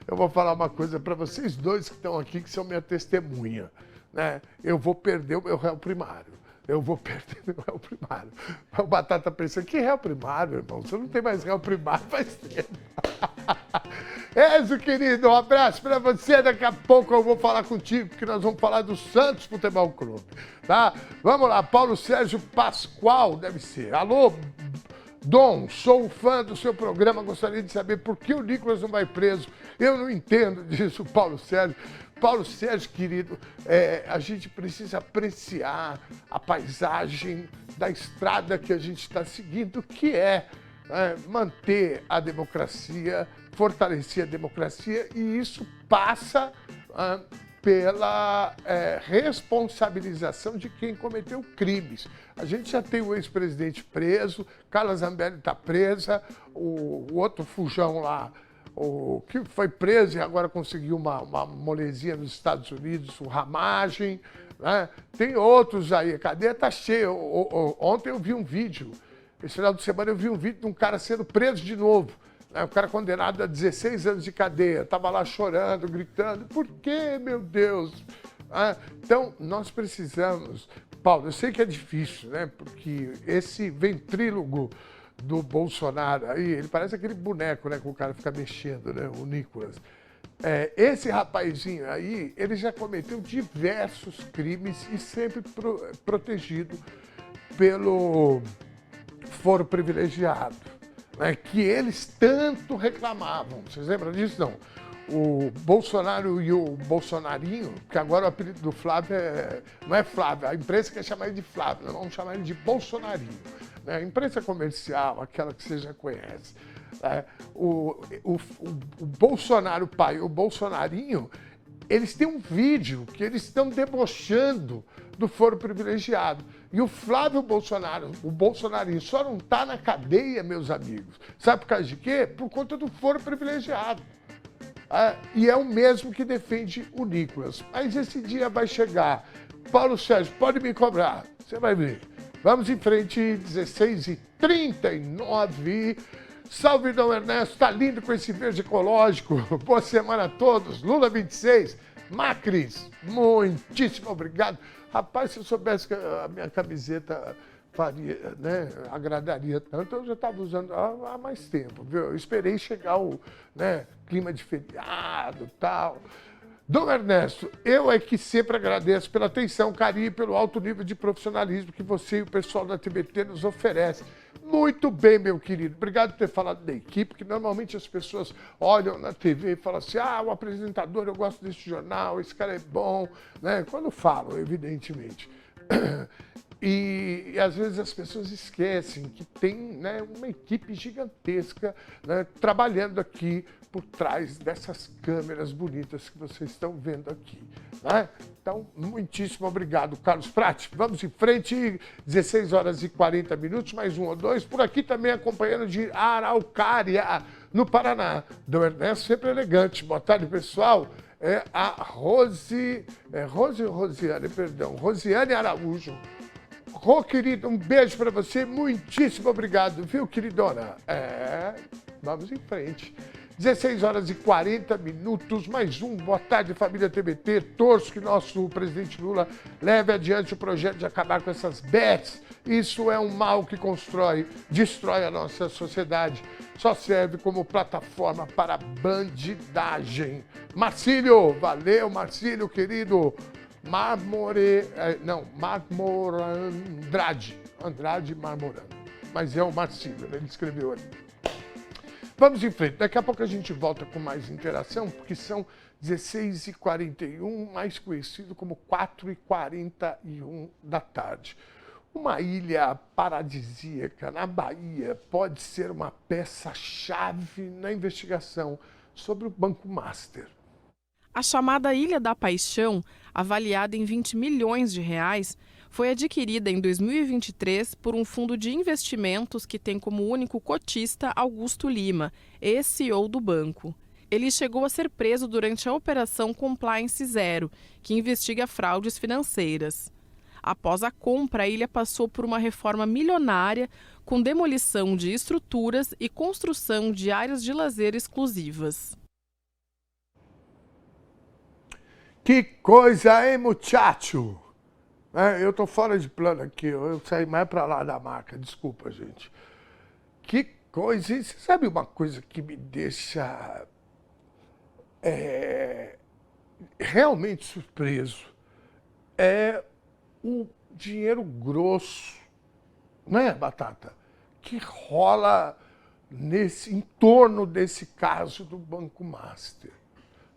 Eu vou falar uma coisa para vocês dois que estão aqui, que são minha testemunha, né? Eu vou perder o meu réu primário. Eu vou perder meu réu primário. O Batata pensa, que réu primário, irmão? Você não tem mais réu primário faz tempo. Enzo, querido, um abraço para você. Daqui a pouco eu vou falar contigo, porque nós vamos falar do Santos Futebol Clube, tá? Vamos lá, Paulo Sérgio Pascoal, deve ser. Alô, Dom, sou fã do seu programa, gostaria de saber por que o Nicolas não vai preso. Eu não entendo disso, Paulo Sérgio. Paulo Sérgio, querido, a gente precisa apreciar a paisagem da estrada que a gente está seguindo, que é manter a democracia, fortalecer a democracia, e isso passa pela responsabilização de quem cometeu crimes. A gente já tem o ex-presidente preso, Carla Zambelli está presa, o outro fujão lá, o que foi preso e agora conseguiu uma molezinha nos Estados Unidos, o Ramagem, né? Tem outros aí, a cadeia está cheia. Ontem eu vi um vídeo, esse final de semana eu vi um vídeo de um cara sendo preso de novo. O cara condenado a 16 anos de cadeia, estava lá chorando, gritando, por quê, meu Deus? Então, nós precisamos... Paulo, eu sei que é difícil, né? Porque esse ventrílogo do Bolsonaro aí, ele parece aquele boneco, né? Que o cara fica mexendo, né? O Nicolas. Esse rapazinho aí, ele já cometeu diversos crimes e sempre protegido pelo foro privilegiado, né, que eles tanto reclamavam. Vocês lembram disso? Não. O Bolsonaro e o Bolsonarinho, que agora o apelido do Flávio não é Flávio, a imprensa quer chamar ele de Flávio, nós vamos chamar ele de Bolsonarinho. Né? A imprensa comercial, aquela que você já conhece. O Bolsonaro pai e o Bolsonarinho, eles têm um vídeo que eles estão debochando do foro privilegiado. E o Flávio Bolsonaro, o Bolsonarinho, só não está na cadeia, meus amigos. Sabe por causa de quê? Por conta do foro privilegiado. E é o mesmo que defende o Nicolas. Mas esse dia vai chegar. Paulo Sérgio, pode me cobrar. Você vai ver. Vamos em frente, 16h39. Salve, Dom Ernesto. Tá lindo com esse verde ecológico. Boa semana a todos. Lula 26. Macris, muitíssimo obrigado. Rapaz, se eu soubesse que a minha camiseta faria, né, agradaria tanto, eu já estava usando há mais tempo, viu? Eu esperei chegar o clima de feriado e tal. Dom Ernesto, eu é que sempre agradeço pela atenção, carinho e pelo alto nível de profissionalismo que você e o pessoal da TBT nos oferecem. Muito bem, meu querido. Obrigado por ter falado da equipe, porque normalmente as pessoas olham na TV e falam assim, o apresentador, eu gosto desse jornal, esse cara é bom, né? Quando falam, evidentemente. E às vezes as pessoas esquecem que tem uma equipe gigantesca, né, trabalhando aqui por trás dessas câmeras bonitas que vocês estão vendo aqui. Né? Então, muitíssimo obrigado, Carlos Prati. Vamos em frente, 16h40, mais um ou dois. Por aqui também acompanhando de Araucária, no Paraná. Dom Ernesto, sempre elegante. Boa tarde, pessoal. A Rosiane Araújo. Rô, querido, um beijo para você, muitíssimo obrigado, viu, queridona? Vamos em frente. 16h40, mais um. Boa tarde, família TBT. Torço que nosso presidente Lula leve adiante o projeto de acabar com essas bets. Isso é um mal que destrói a nossa sociedade. Só serve como plataforma para bandidagem. Marcílio, valeu, Marcílio, querido. Andrade Marmorando. Mas é o Marcílio, ele escreveu ali. Vamos em frente, daqui a pouco a gente volta com mais interação, porque são 16h41, mais conhecido como 4h41 da tarde. Uma ilha paradisíaca na Bahia pode ser uma peça-chave na investigação sobre o Banco Master. A chamada Ilha da Paixão, avaliada em 20 milhões de reais, foi adquirida em 2023 por um fundo de investimentos que tem como único cotista Augusto Lima, ex-CEO do banco. Ele chegou a ser preso durante a Operação Compliance Zero, que investiga fraudes financeiras. Após a compra, a ilha passou por uma reforma milionária, com demolição de estruturas e construção de áreas de lazer exclusivas. Que coisa, hein, muchacho? Eu tô fora de plano aqui, eu saí mais para lá da marca, desculpa, gente. Que coisa, e você sabe uma coisa que me deixa realmente surpreso é o dinheiro grosso, né, Batata, que rola em torno desse caso do Banco Master,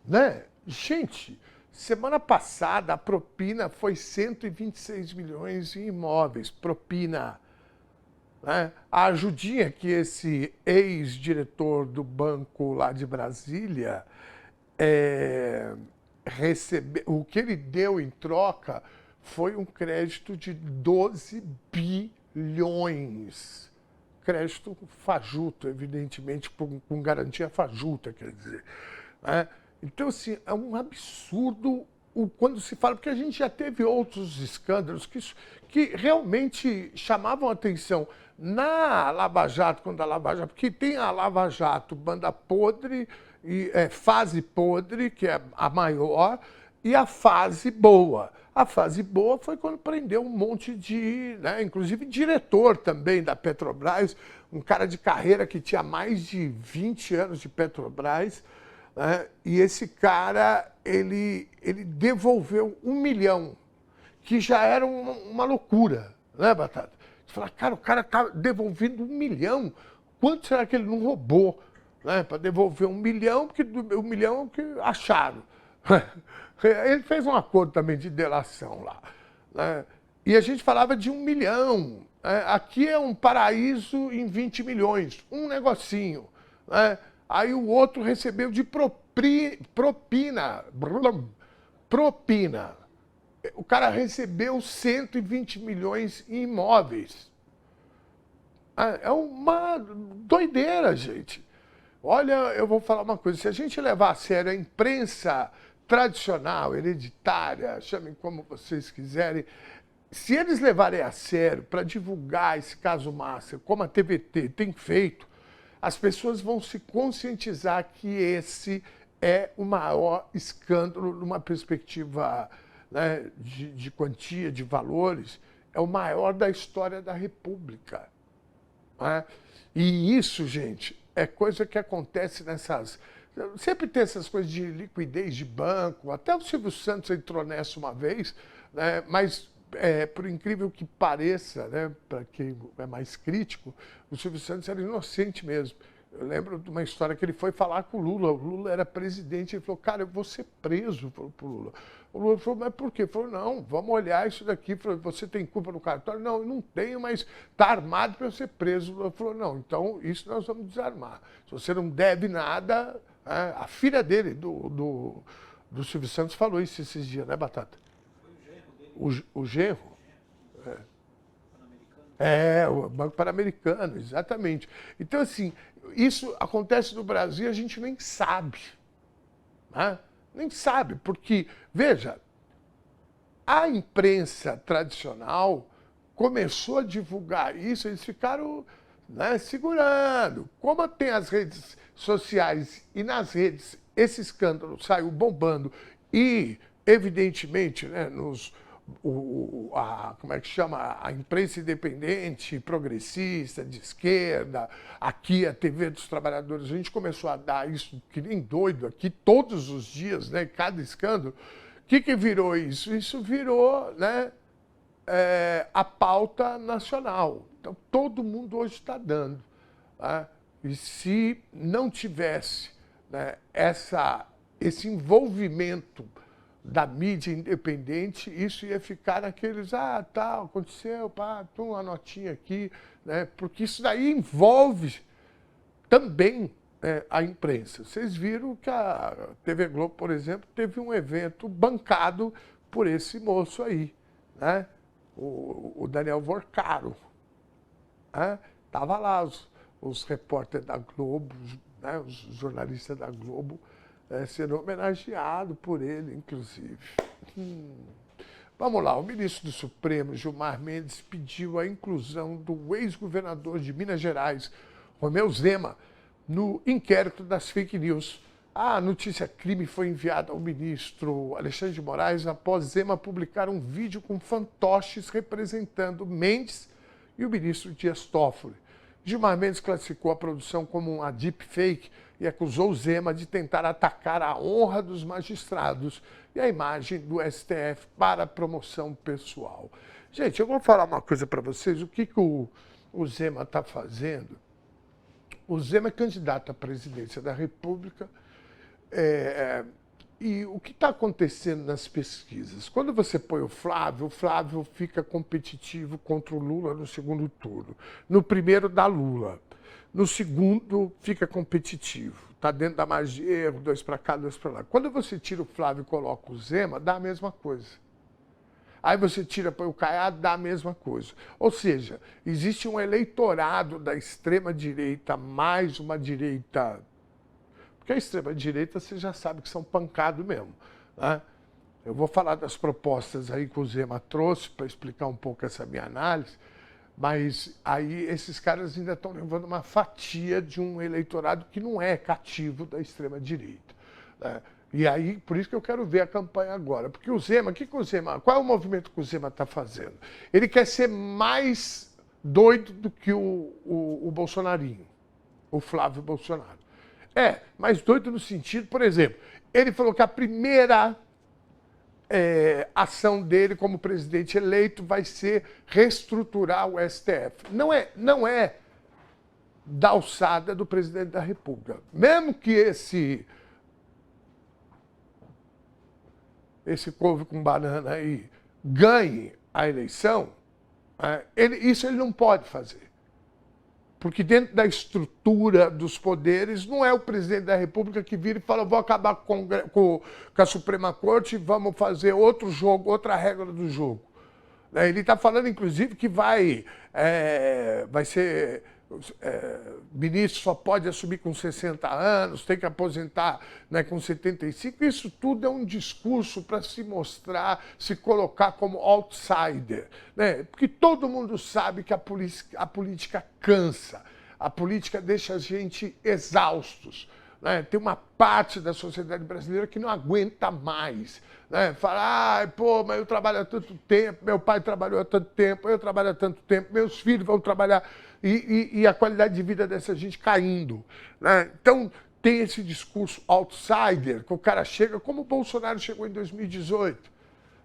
né? Gente, semana passada a propina foi 126 milhões em imóveis, propina, né? A ajudinha que esse ex-diretor do banco lá de Brasília recebeu, o que ele deu em troca foi um crédito de 12 bilhões. Crédito fajuto, evidentemente, com garantia fajuta, quer dizer, né? Então, assim, é um absurdo quando se fala, porque a gente já teve outros escândalos que realmente chamavam atenção na Lava Jato, quando a Lava Jato, porque tem a Lava Jato, banda podre, e fase podre, que é a maior, e a fase boa. A fase boa foi quando prendeu um monte de, né, inclusive diretor também da Petrobras, um cara de carreira que tinha mais de 20 anos de Petrobras, né, e esse cara, ele devolveu 1 milhão, que já era uma loucura, né, Batata? Você fala, cara, o cara está devolvendo 1 milhão, quanto será que ele não roubou, né, para devolver 1 milhão, porque 1 milhão é o que acharam. Ele fez um acordo também de delação lá, né? E a gente falava de 1 milhão. Né? Aqui é um paraíso em 20 milhões, um negocinho. Né? Aí o outro recebeu de propina. Propina. O cara recebeu 120 milhões em imóveis. É uma doideira, gente. Olha, eu vou falar uma coisa. Se a gente levar a sério a imprensa tradicional, hereditária, chamem como vocês quiserem, se eles levarem a sério para divulgar esse caso Master, como a TVT tem feito, as pessoas vão se conscientizar que esse é o maior escândalo numa perspectiva, né, de quantia, de valores, é o maior da história da República. Né? E isso, gente, é coisa que acontece nessas... Sempre tem essas coisas de liquidez de banco, até o Silvio Santos entrou nessa uma vez, né? Mas, por incrível que pareça, né, para quem é mais crítico, o Silvio Santos era inocente mesmo. Eu lembro de uma história que ele foi falar com o Lula era presidente, ele falou, cara, eu vou ser preso para o Lula. O Lula falou, mas por quê? Ele falou, não, vamos olhar isso daqui. Ele falou, você tem culpa no cartório? Não, eu não tenho, mas está armado para eu ser preso. O Lula falou, não, então isso nós vamos desarmar. Se você não deve nada... A filha dele, do Silvio Santos, falou isso esses dias, né, Batata? O genro? O Banco Pan-Americano, exatamente. Então, assim, isso acontece no Brasil e a gente nem sabe. Né? Nem sabe, porque, veja, a imprensa tradicional começou a divulgar isso, eles ficaram, né, segurando. Como tem as redes sociais e nas redes esse escândalo saiu bombando e, evidentemente, né, como é que chama? A imprensa independente, progressista, de esquerda, aqui a TV dos Trabalhadores, a gente começou a dar isso que nem doido aqui todos os dias, né, cada escândalo. O que virou isso? Isso virou, né, a pauta nacional. Então, todo mundo hoje está dando. Né? E se não tivesse, né, esse envolvimento da mídia independente, isso ia ficar naqueles, tá, aconteceu, pá, uma notinha aqui, né? Porque isso daí envolve também a imprensa. Vocês viram que a TV Globo, por exemplo, teve um evento bancado por esse moço aí, né? O Daniel Vorcaro. Estava lá os repórteres da Globo, né, os jornalistas da Globo, sendo homenageados por ele, inclusive. Vamos lá, o ministro do Supremo, Gilmar Mendes, pediu a inclusão do ex-governador de Minas Gerais, Romeu Zema, no inquérito das fake news. A notícia crime foi enviada ao ministro Alexandre de Moraes após Zema publicar um vídeo com fantoches representando Mendes e o ministro Dias Toffoli. Gilmar Mendes classificou a produção como uma deepfake e acusou o Zema de tentar atacar a honra dos magistrados e a imagem do STF para promoção pessoal. Gente, eu vou falar uma coisa para vocês, o que o Zema está fazendo. O Zema é candidato à presidência da República e o que está acontecendo nas pesquisas? Quando você põe o Flávio fica competitivo contra o Lula no segundo turno. No primeiro dá Lula. No segundo fica competitivo. Está dentro da margem de erro, 2 para cá, 2 para lá. Quando você tira o Flávio e coloca o Zema, dá a mesma coisa. Aí você tira, põe o Caiado, dá a mesma coisa. Ou seja, existe um eleitorado da extrema-direita mais uma direita... Porque a extrema-direita você já sabe que são pancado mesmo, né? Eu vou falar das propostas aí que o Zema trouxe para explicar um pouco essa minha análise, mas aí esses caras ainda estão levando uma fatia de um eleitorado que não é cativo da extrema-direita, né? E aí, por isso que eu quero ver a campanha agora. Porque o Zema, qual é o movimento que o Zema está fazendo? Ele quer ser mais doido do que o Bolsonarinho, o Flávio Bolsonaro. Mais doido no sentido, por exemplo, ele falou que a primeira ação dele como presidente eleito vai ser reestruturar o STF. Não é da alçada do presidente da República. Mesmo que esse couve com banana aí ganhe a eleição, isso ele não pode fazer. Porque dentro da estrutura dos poderes, não é o presidente da República que vira e fala vou acabar com a Suprema Corte e vamos fazer outro jogo, outra regra do jogo. Ele está falando, inclusive, que vai ser... ministro só pode assumir com 60 anos, tem que aposentar, né, com 75. Isso tudo é um discurso para se mostrar, se colocar como outsider, né? Porque todo mundo sabe que a política cansa, a política deixa a gente exaustos, né? Tem uma parte da sociedade brasileira que não aguenta mais, né? Fala, mas eu trabalho há tanto tempo, meu pai trabalhou há tanto tempo, eu trabalho há tanto tempo, meus filhos vão trabalhar... E a qualidade de vida dessa gente caindo, né? Então, tem esse discurso outsider, que o cara chega, como o Bolsonaro chegou em 2018.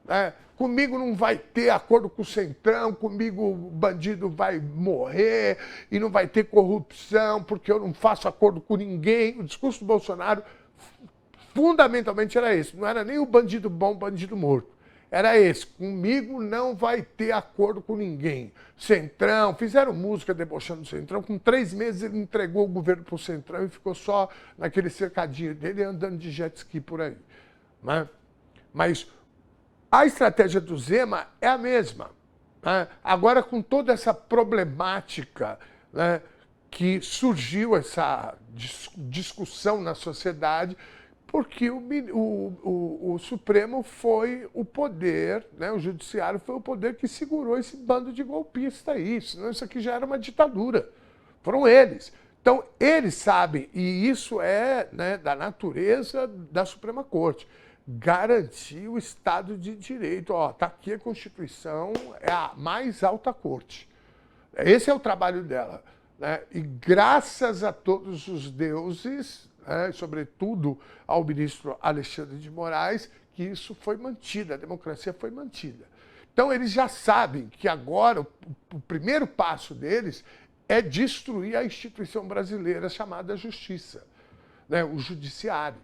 Né? Comigo não vai ter acordo com o Centrão, comigo o bandido vai morrer e não vai ter corrupção, porque eu não faço acordo com ninguém. O discurso do Bolsonaro, fundamentalmente, era esse. Não era nem o bandido bom, o bandido morto. Era esse, comigo não vai ter acordo com ninguém. Centrão, fizeram música debochando do Centrão, com 3 meses ele entregou o governo para o Centrão e ficou só naquele cercadinho dele andando de jet ski por aí, né? Mas a estratégia do Zema é a mesma, né? Agora, com toda essa problemática, né, que surgiu, essa discussão na sociedade, porque o Supremo foi o poder, né, o Judiciário foi o poder que segurou esse bando de golpistas aí, senão isso aqui já era uma ditadura. Foram eles. Então, eles sabem, e isso é, né, da natureza da Suprema Corte, garantir o Estado de Direito. Está aqui a Constituição, é a mais alta corte. Esse é o trabalho dela, né? E graças a todos os deuses... sobretudo ao ministro Alexandre de Moraes, que isso foi mantido, a democracia foi mantida. Então, eles já sabem que agora o primeiro passo deles é destruir a instituição brasileira chamada Justiça, né? O Judiciário.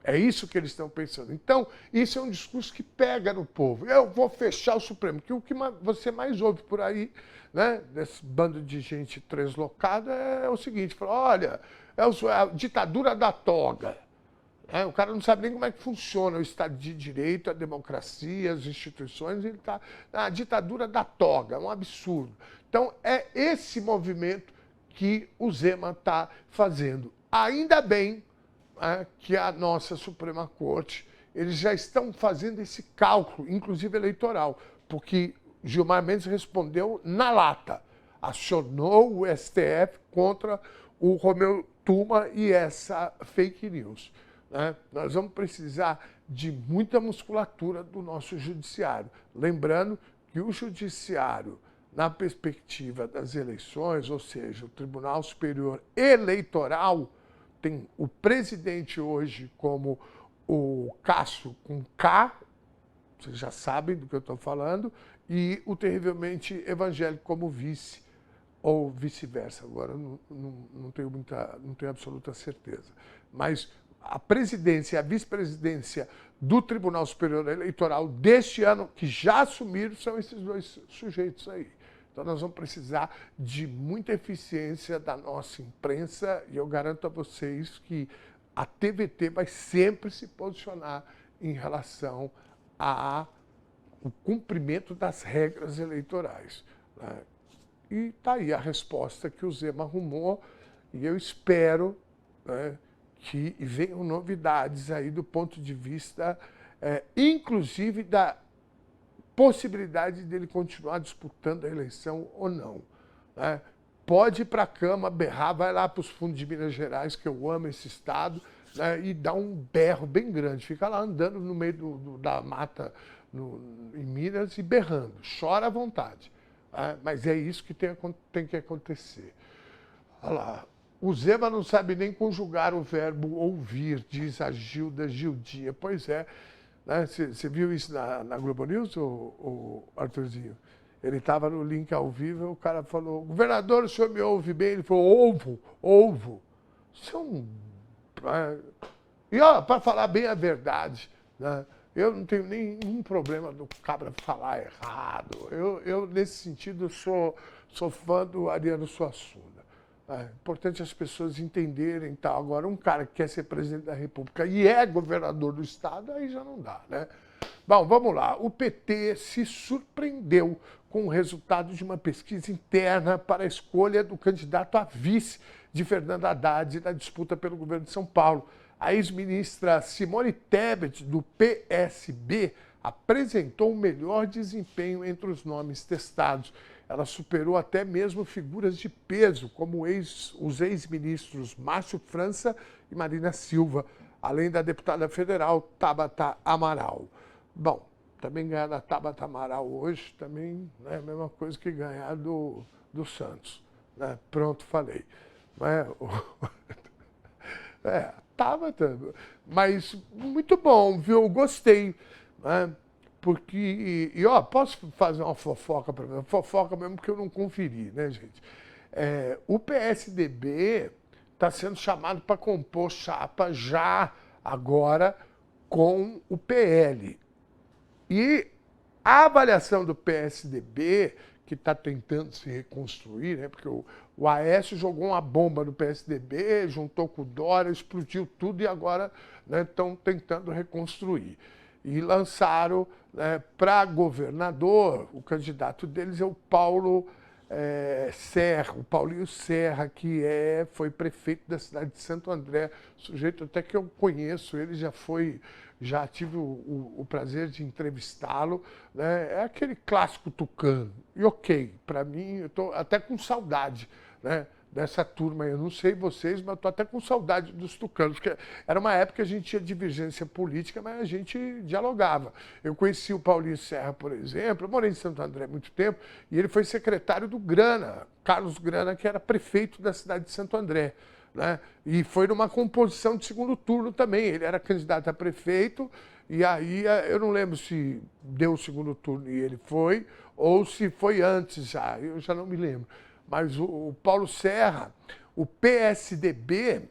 É isso que eles estão pensando. Então, isso é um discurso que pega no povo. Eu vou fechar o Supremo, que o que você mais ouve por aí, né, desse bando de gente translocada, é o seguinte, fala, olha, é a ditadura da toga. O cara não sabe nem como é que funciona o Estado de Direito, a democracia, as instituições, ele está na ditadura da toga, é um absurdo. Então, é esse movimento que o Zema está fazendo. Ainda bem que a nossa Suprema Corte, eles já estão fazendo esse cálculo, inclusive eleitoral, porque Gilmar Mendes respondeu na lata, acionou o STF contra o Romeu Tuma e essa fake news, né? Nós vamos precisar de muita musculatura do nosso judiciário. Lembrando que o judiciário na perspectiva das eleições, ou seja, o Tribunal Superior Eleitoral tem o presidente hoje como o Cássio com K, vocês já sabem do que eu estou falando, e o terrivelmente evangélico como vice, ou vice-versa, agora não tenho absoluta certeza. Mas a presidência e a vice-presidência do Tribunal Superior Eleitoral deste ano, que já assumiram, são esses dois sujeitos aí. Então nós vamos precisar de muita eficiência da nossa imprensa e eu garanto a vocês que a TVT vai sempre se posicionar em relação ao cumprimento das regras eleitorais, né? E está aí a resposta que o Zema arrumou e eu espero, né, que venham novidades aí do ponto de vista, inclusive da possibilidade dele continuar disputando a eleição ou não, né? Pode ir para a cama, berrar, vai lá para os fundos de Minas Gerais, que eu amo esse estado, né, e dá um berro bem grande. Fica lá andando no meio da mata em Minas e berrando. Chora à vontade. Né? Mas é isso que tem que acontecer. Olha lá. O Zema não sabe nem conjugar o verbo ouvir, diz a Gilda Gildinha. Pois é. Você viu isso na Globo News, o Arthurzinho? Ele estava no link ao vivo e o cara falou, governador, o senhor me ouve bem? Ele falou, ouvo. Isso é um... E, para falar bem a verdade, né, eu não tenho nenhum problema do cabra falar errado. Eu nesse sentido, sou fã do Ariano Suassuna. É importante as pessoas entenderem tal. Agora, um cara que quer ser presidente da República e é governador do estado, aí já não dá, né? Bom, vamos lá. O PT se surpreendeu com o resultado de uma pesquisa interna para a escolha do candidato a vice de Fernando Haddad na disputa pelo governo de São Paulo. A ex-ministra Simone Tebet, do PSB, apresentou o melhor desempenho entre os nomes testados. Ela superou até mesmo figuras de peso, como os ex-ministros Márcio França e Marina Silva, além da deputada federal Tabata Amaral. Bom, também ganhar da Tabata Amaral hoje também não é a mesma coisa que ganhar do Santos, né? Pronto, falei. Tabata, mas muito bom, viu? Gostei, né? Porque, posso fazer uma fofoca para mim? Fofoca mesmo que eu não conferi, né, gente? O PSDB está sendo chamado para compor chapa já agora com o PL. E a avaliação do PSDB, que está tentando se reconstruir, né, porque o Aécio jogou uma bomba no PSDB, juntou com o Dória, explodiu tudo e agora estão tentando reconstruir. E lançaram, né, para governador, o candidato deles é o Paulo Serra, o Paulinho Serra, que foi prefeito da cidade de Santo André, sujeito até que eu conheço, ele já tive o prazer de entrevistá-lo, né? É aquele clássico tucano. E ok, para mim, eu estou até com saudade, né, dessa turma. Eu não sei vocês, mas eu estou até com saudade dos tucanos, porque era uma época que a gente tinha divergência política, mas a gente dialogava. Eu conheci o Paulinho Serra, por exemplo, eu morei em Santo André há muito tempo, e ele foi secretário do Grana, Carlos Grana, que era prefeito da cidade de Santo André, né? E foi numa composição de segundo turno também. Ele era candidato a prefeito, e aí eu não lembro se deu o segundo turno e ele foi, ou se foi antes já, eu já não me lembro. Mas o Paulo Serra, o PSDB,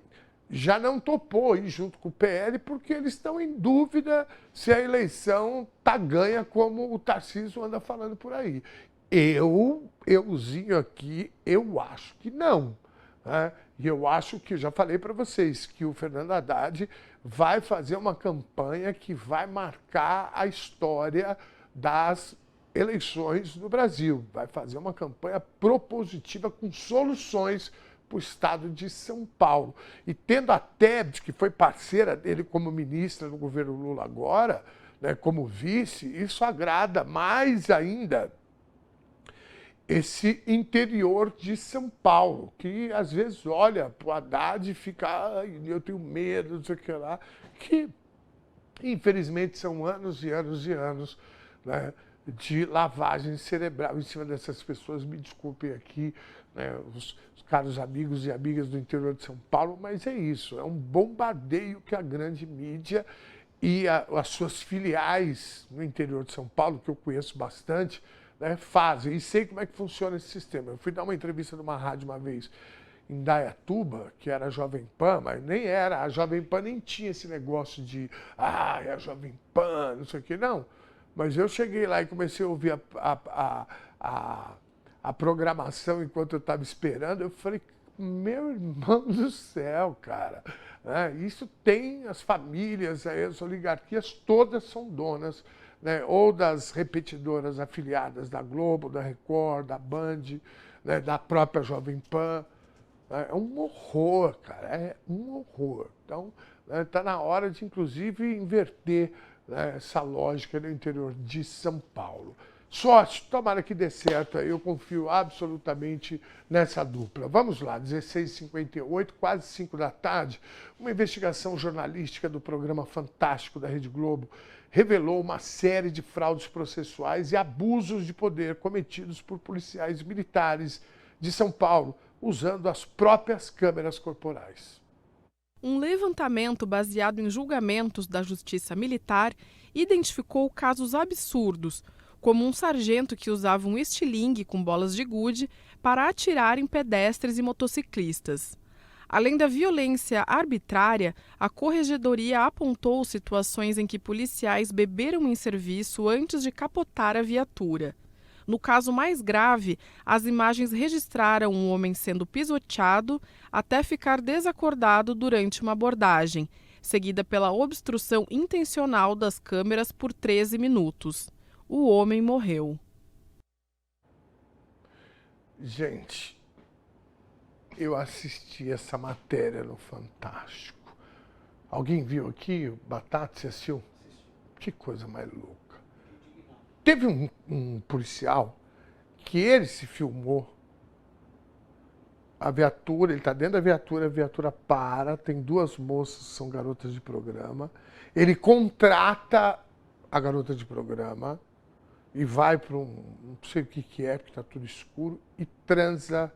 já não topou ir junto com o PL, porque eles estão em dúvida se a eleição está ganha, como o Tarcísio anda falando por aí. Euzinho aqui, eu acho que não. Né? E eu acho que, já falei para vocês, que o Fernando Haddad vai fazer uma campanha que vai marcar a história das eleições no Brasil. Vai fazer uma campanha propositiva com soluções para o estado de São Paulo. E tendo a Tebet, que foi parceira dele como ministra no governo Lula agora, né, como vice, isso agrada mais ainda esse interior de São Paulo, que às vezes olha para o Haddad e fica, eu tenho medo, não sei o que lá, que infelizmente são anos e anos e anos, né, de lavagem cerebral em cima dessas pessoas. Me desculpem aqui, né, os caros amigos e amigas do interior de São Paulo, mas é isso, é um bombardeio que a grande mídia e as suas filiais no interior de São Paulo, que eu conheço bastante, né, fazem. E sei como é que funciona esse sistema. Eu fui dar uma entrevista numa rádio uma vez em Dayatuba, que era a Jovem Pan, mas nem era. A Jovem Pan nem tinha esse negócio de é a Jovem Pan, não sei o quê, não. Mas eu cheguei lá e comecei a ouvir a programação enquanto eu estava esperando. Eu falei, meu irmão do céu, cara. Né? Isso tem as famílias, as oligarquias todas são donas, né? Ou das repetidoras afiliadas da Globo, da Record, da Band, né? Da própria Jovem Pan. É um horror, cara, é um horror. Então, está na hora de, inclusive, inverter, né, essa lógica no interior de São Paulo. Sorte, tomara que dê certo, eu confio absolutamente nessa dupla. Vamos lá, 16h58, quase 5 da tarde, uma investigação jornalística do programa Fantástico da Rede Globo revelou uma série de fraudes processuais e abusos de poder cometidos por policiais militares de São Paulo, usando as próprias câmeras corporais. Um levantamento baseado em julgamentos da Justiça Militar identificou casos absurdos, como um sargento que usava um estilingue com bolas de gude para atirar em pedestres e motociclistas. Além da violência arbitrária, a Corregedoria apontou situações em que policiais beberam em serviço antes de capotar a viatura. No caso mais grave, as imagens registraram um homem sendo pisoteado até ficar desacordado durante uma abordagem, seguida pela obstrução intencional das câmeras por 13 minutos. O homem morreu. Gente, eu assisti essa matéria no Fantástico. Alguém viu aqui? Batata, você assistiu? Que coisa mais louca. Teve um policial que ele se filmou. A viatura, ele está dentro da viatura, a viatura para, tem duas moças que são garotas de programa. Ele contrata a garota de programa e vai para não sei o que é, porque está tudo escuro, e transa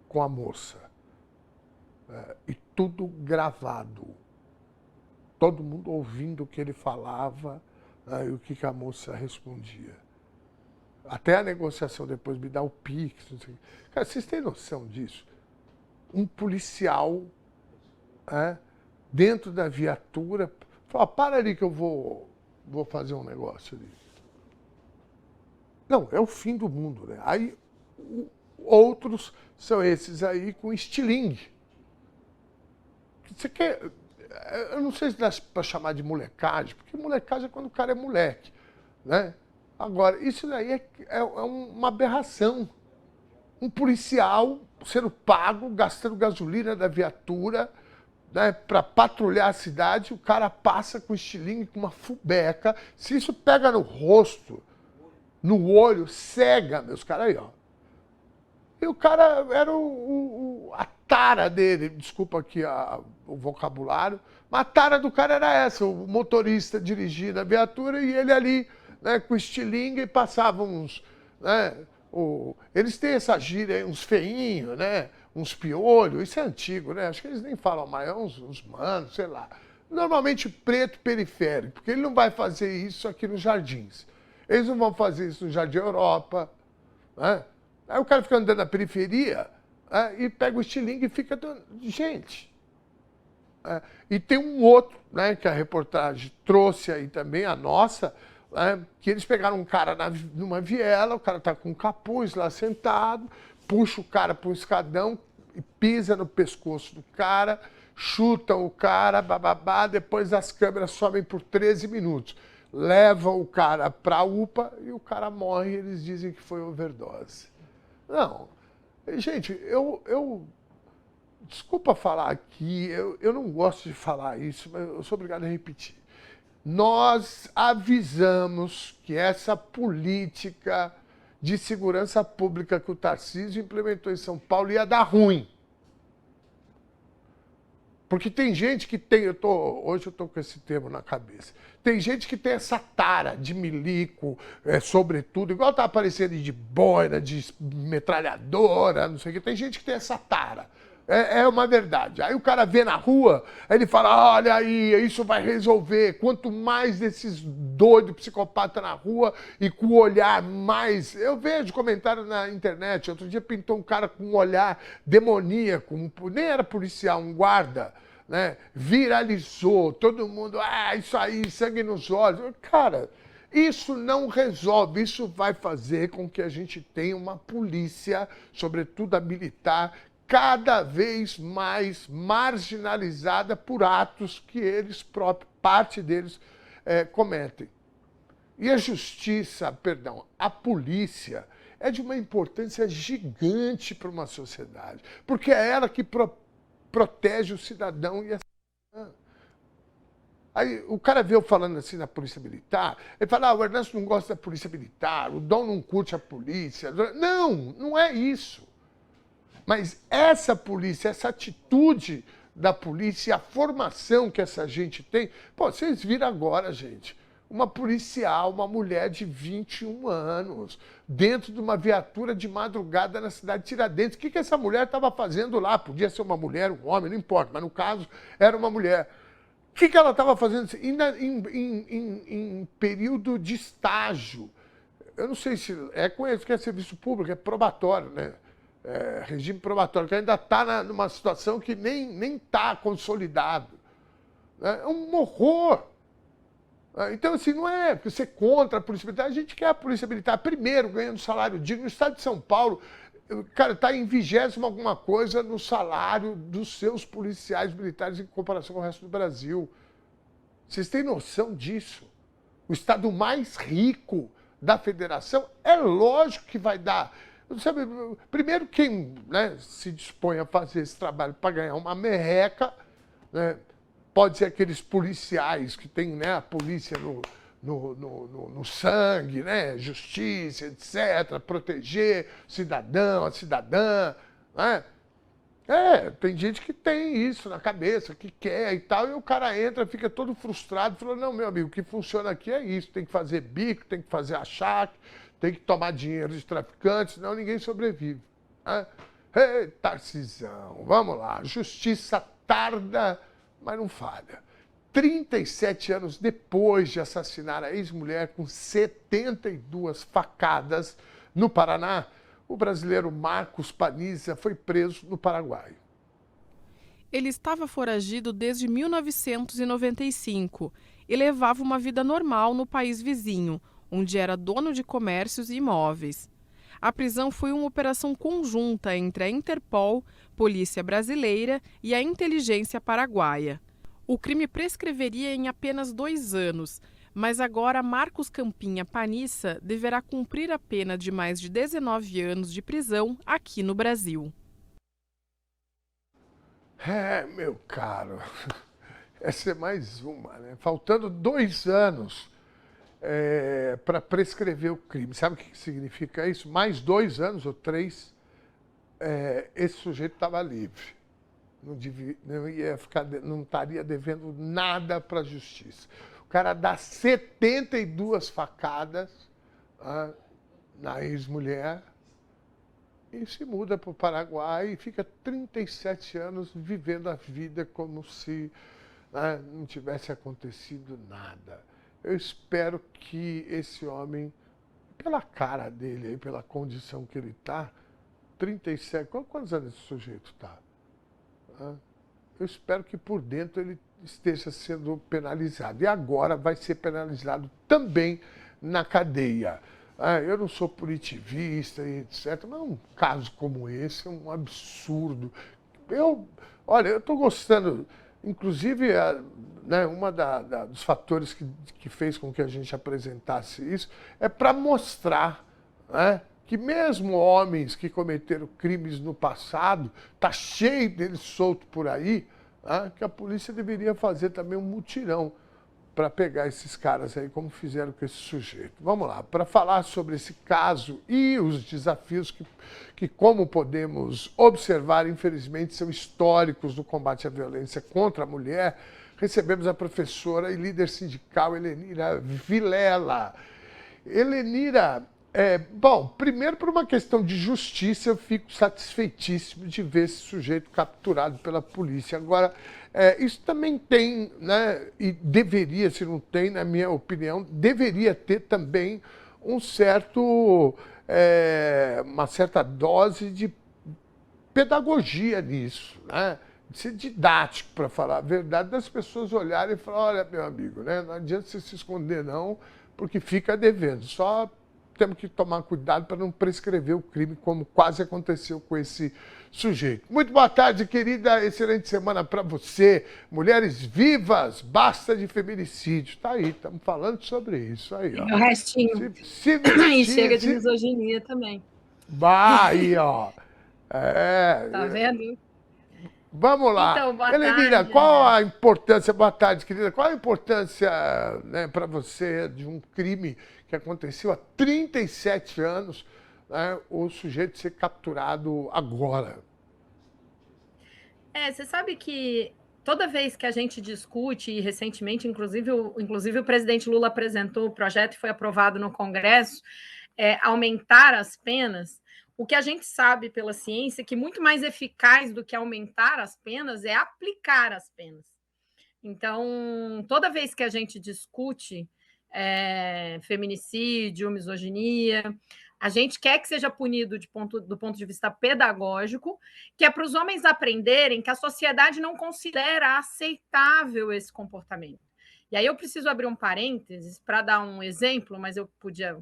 com a moça. E tudo gravado. Todo mundo ouvindo o que ele falava, e o que a moça respondia. Até a negociação depois me dá o Pix. Não sei. Cara, vocês têm noção disso? Um policial dentro da viatura fala, para ali que eu vou fazer um negócio ali. Não, é o fim do mundo, né? Aí outros são esses aí com estilingue. Você quer... Eu não sei se dá para chamar de molecagem, porque molecagem é quando o cara é moleque, né? Agora, isso daí é uma aberração. Um policial sendo pago, gastando gasolina da viatura, né, para patrulhar a cidade, o cara passa com estilingue, com uma fubeca. Se isso pega no rosto, no olho, cega, meus caras aí, ó. E o cara era a tara dele, desculpa aqui o vocabulário, mas a tara do cara era essa, o motorista dirigindo a viatura e ele ali, né, com estilingue, passava uns... Né, eles têm essa gíria aí, uns feinhos, né, uns piolhos, isso é antigo, né? Acho que eles nem falam mais, uns manos, sei lá. Normalmente preto periférico, porque ele não vai fazer isso aqui nos Jardins. Eles não vão fazer isso no Jardim Europa, né? Aí o cara fica andando na periferia e pega o estilingue e fica... Gente... E tem um outro, né, que a reportagem trouxe aí também, a nossa, que eles pegaram um cara numa viela, o cara está com um capuz lá sentado, puxa o cara para um escadão e pisa no pescoço do cara, chutam o cara, bababá, depois as câmeras sobem por 13 minutos. Levam o cara para a UPA e o cara morre e eles dizem que foi overdose. Não, gente, desculpa falar aqui, eu não gosto de falar isso, mas eu sou obrigado a repetir. Nós avisamos que essa política de segurança pública que o Tarcísio implementou em São Paulo ia dar ruim. Porque tem gente que tem, hoje eu estou com esse termo na cabeça, tem gente que tem essa tara de milico, sobretudo, igual tá aparecendo de boina, de metralhadora, não sei o que, tem gente que tem essa tara. É uma verdade. Aí o cara vê na rua, aí ele fala, olha aí, isso vai resolver. Quanto mais desses doidos psicopatas na rua e com o olhar mais... Eu vejo comentário na internet, outro dia pintou um cara com um olhar demoníaco, nem era policial, um guarda, né? Viralizou, todo mundo, isso aí, sangue nos olhos. Cara, isso não resolve, isso vai fazer com que a gente tenha uma polícia, sobretudo a militar, cada vez mais marginalizada por atos que eles próprios, parte deles, cometem. E a justiça, a polícia, é de uma importância gigante para uma sociedade, porque é ela que protege o cidadão e a cidadã. Aí o cara vê eu falando assim na polícia militar, ele fala, o Ernesto não gosta da polícia militar, o Dom não curte a polícia. Não, não é isso. Mas essa polícia, essa atitude da polícia, a formação que essa gente tem... Pô, vocês viram agora, gente, uma policial, uma mulher de 21 anos, dentro de uma viatura de madrugada na cidade de Tiradentes. O que essa mulher estava fazendo lá? Podia ser uma mulher, um homem, não importa, mas no caso era uma mulher. O que ela estava fazendo em período de estágio? Eu não sei se é com isso que é serviço público, é probatório, né? Regime probatório, que ainda está numa situação que nem está consolidado. É um horror. Então, assim, não é porque você é contra a Polícia Militar, a gente quer a Polícia Militar primeiro ganhando salário digno. No estado de São Paulo, cara, está em 20º alguma coisa no salário dos seus policiais militares em comparação com o resto do Brasil. Vocês têm noção disso? O estado mais rico da federação, é lógico que vai dar... Sabe, primeiro, quem, né, se dispõe a fazer esse trabalho para ganhar uma merreca, né, pode ser aqueles policiais que têm, né, a polícia no sangue, né, justiça, etc., proteger o cidadão, a cidadã. Né? Tem gente que tem isso na cabeça, que quer e tal, e o cara entra, fica todo frustrado, falando, não, meu amigo, o que funciona aqui é isso, tem que fazer bico, tem que fazer achaque, tem que tomar dinheiro de traficantes, senão ninguém sobrevive. Né? Ei, Tarcisão, vamos lá. Justiça tarda, mas não falha. 37 anos depois de assassinar a ex-mulher com 72 facadas no Paraná, o brasileiro Marcos Paniza foi preso no Paraguai. Ele estava foragido desde 1995 e levava uma vida normal no país vizinho, onde era dono de comércios e imóveis. A prisão foi uma operação conjunta entre a Interpol, Polícia Brasileira e a Inteligência Paraguaia. O crime prescreveria em apenas 2 anos, mas agora Marcos Campinha Paniza deverá cumprir a pena de mais de 19 anos de prisão aqui no Brasil. Meu caro, essa é mais uma, né? Faltando 2 anos para prescrever o crime. Sabe o que significa isso? Mais 2 anos ou 3, esse sujeito estava livre. Não estaria devendo nada para a justiça. O cara dá 72 facadas na ex-mulher e se muda para o Paraguai e fica 37 anos vivendo a vida como se não tivesse acontecido nada. Eu espero que esse homem, pela cara dele, aí, pela condição que ele está, 37, quantos anos esse sujeito está? Eu espero que por dentro ele esteja sendo penalizado. E agora vai ser penalizado também na cadeia. Eu não sou punitivista e etc., mas um caso como esse é um absurdo. Olha, eu estou gostando, inclusive, né, dos fatores que fez com que a gente apresentasse isso é para mostrar, né, que mesmo homens que cometeram crimes no passado, está cheio deles soltos por aí, que a polícia deveria fazer também um mutirão para pegar esses caras aí, como fizeram com esse sujeito. Vamos lá, para falar sobre esse caso e os desafios que, como podemos observar, infelizmente, são históricos no combate à violência contra a mulher, recebemos a professora e líder sindical Helenira Vilela. Helenira, bom, primeiro por uma questão de justiça, eu fico satisfeitíssimo de ver esse sujeito capturado pela polícia. Agora, isso também tem, né, e deveria, se não tem, na minha opinião, deveria ter também uma certa dose de pedagogia nisso, né? De ser didático, para falar a verdade, das pessoas olharem e falar, olha, meu amigo, né, não adianta você se esconder não, porque fica devendo. Só temos que tomar cuidado para não prescrever o crime, como quase aconteceu com esse sujeito. Muito boa tarde, querida. Excelente semana para você. Mulheres vivas, basta de feminicídio. Tá aí, estamos falando sobre isso. Aí, ó. O restinho. E chega de misoginia também. Aí, ó. Tá vendo? Vamos lá. Então, boa Helenira, tarde, qual a importância, boa tarde, querida, qual a importância, né, para você de um crime que aconteceu há 37 anos, né, o sujeito ser capturado agora? Você sabe que toda vez que a gente discute, e recentemente, inclusive o presidente Lula apresentou o projeto e foi aprovado no Congresso, aumentar as penas, o que a gente sabe pela ciência é que muito mais eficaz do que aumentar as penas é aplicar as penas. Então, toda vez que a gente discute feminicídio, misoginia, a gente quer que seja punido do ponto de vista pedagógico, que é para os homens aprenderem que a sociedade não considera aceitável esse comportamento. E aí eu preciso abrir um parênteses para dar um exemplo, mas eu podia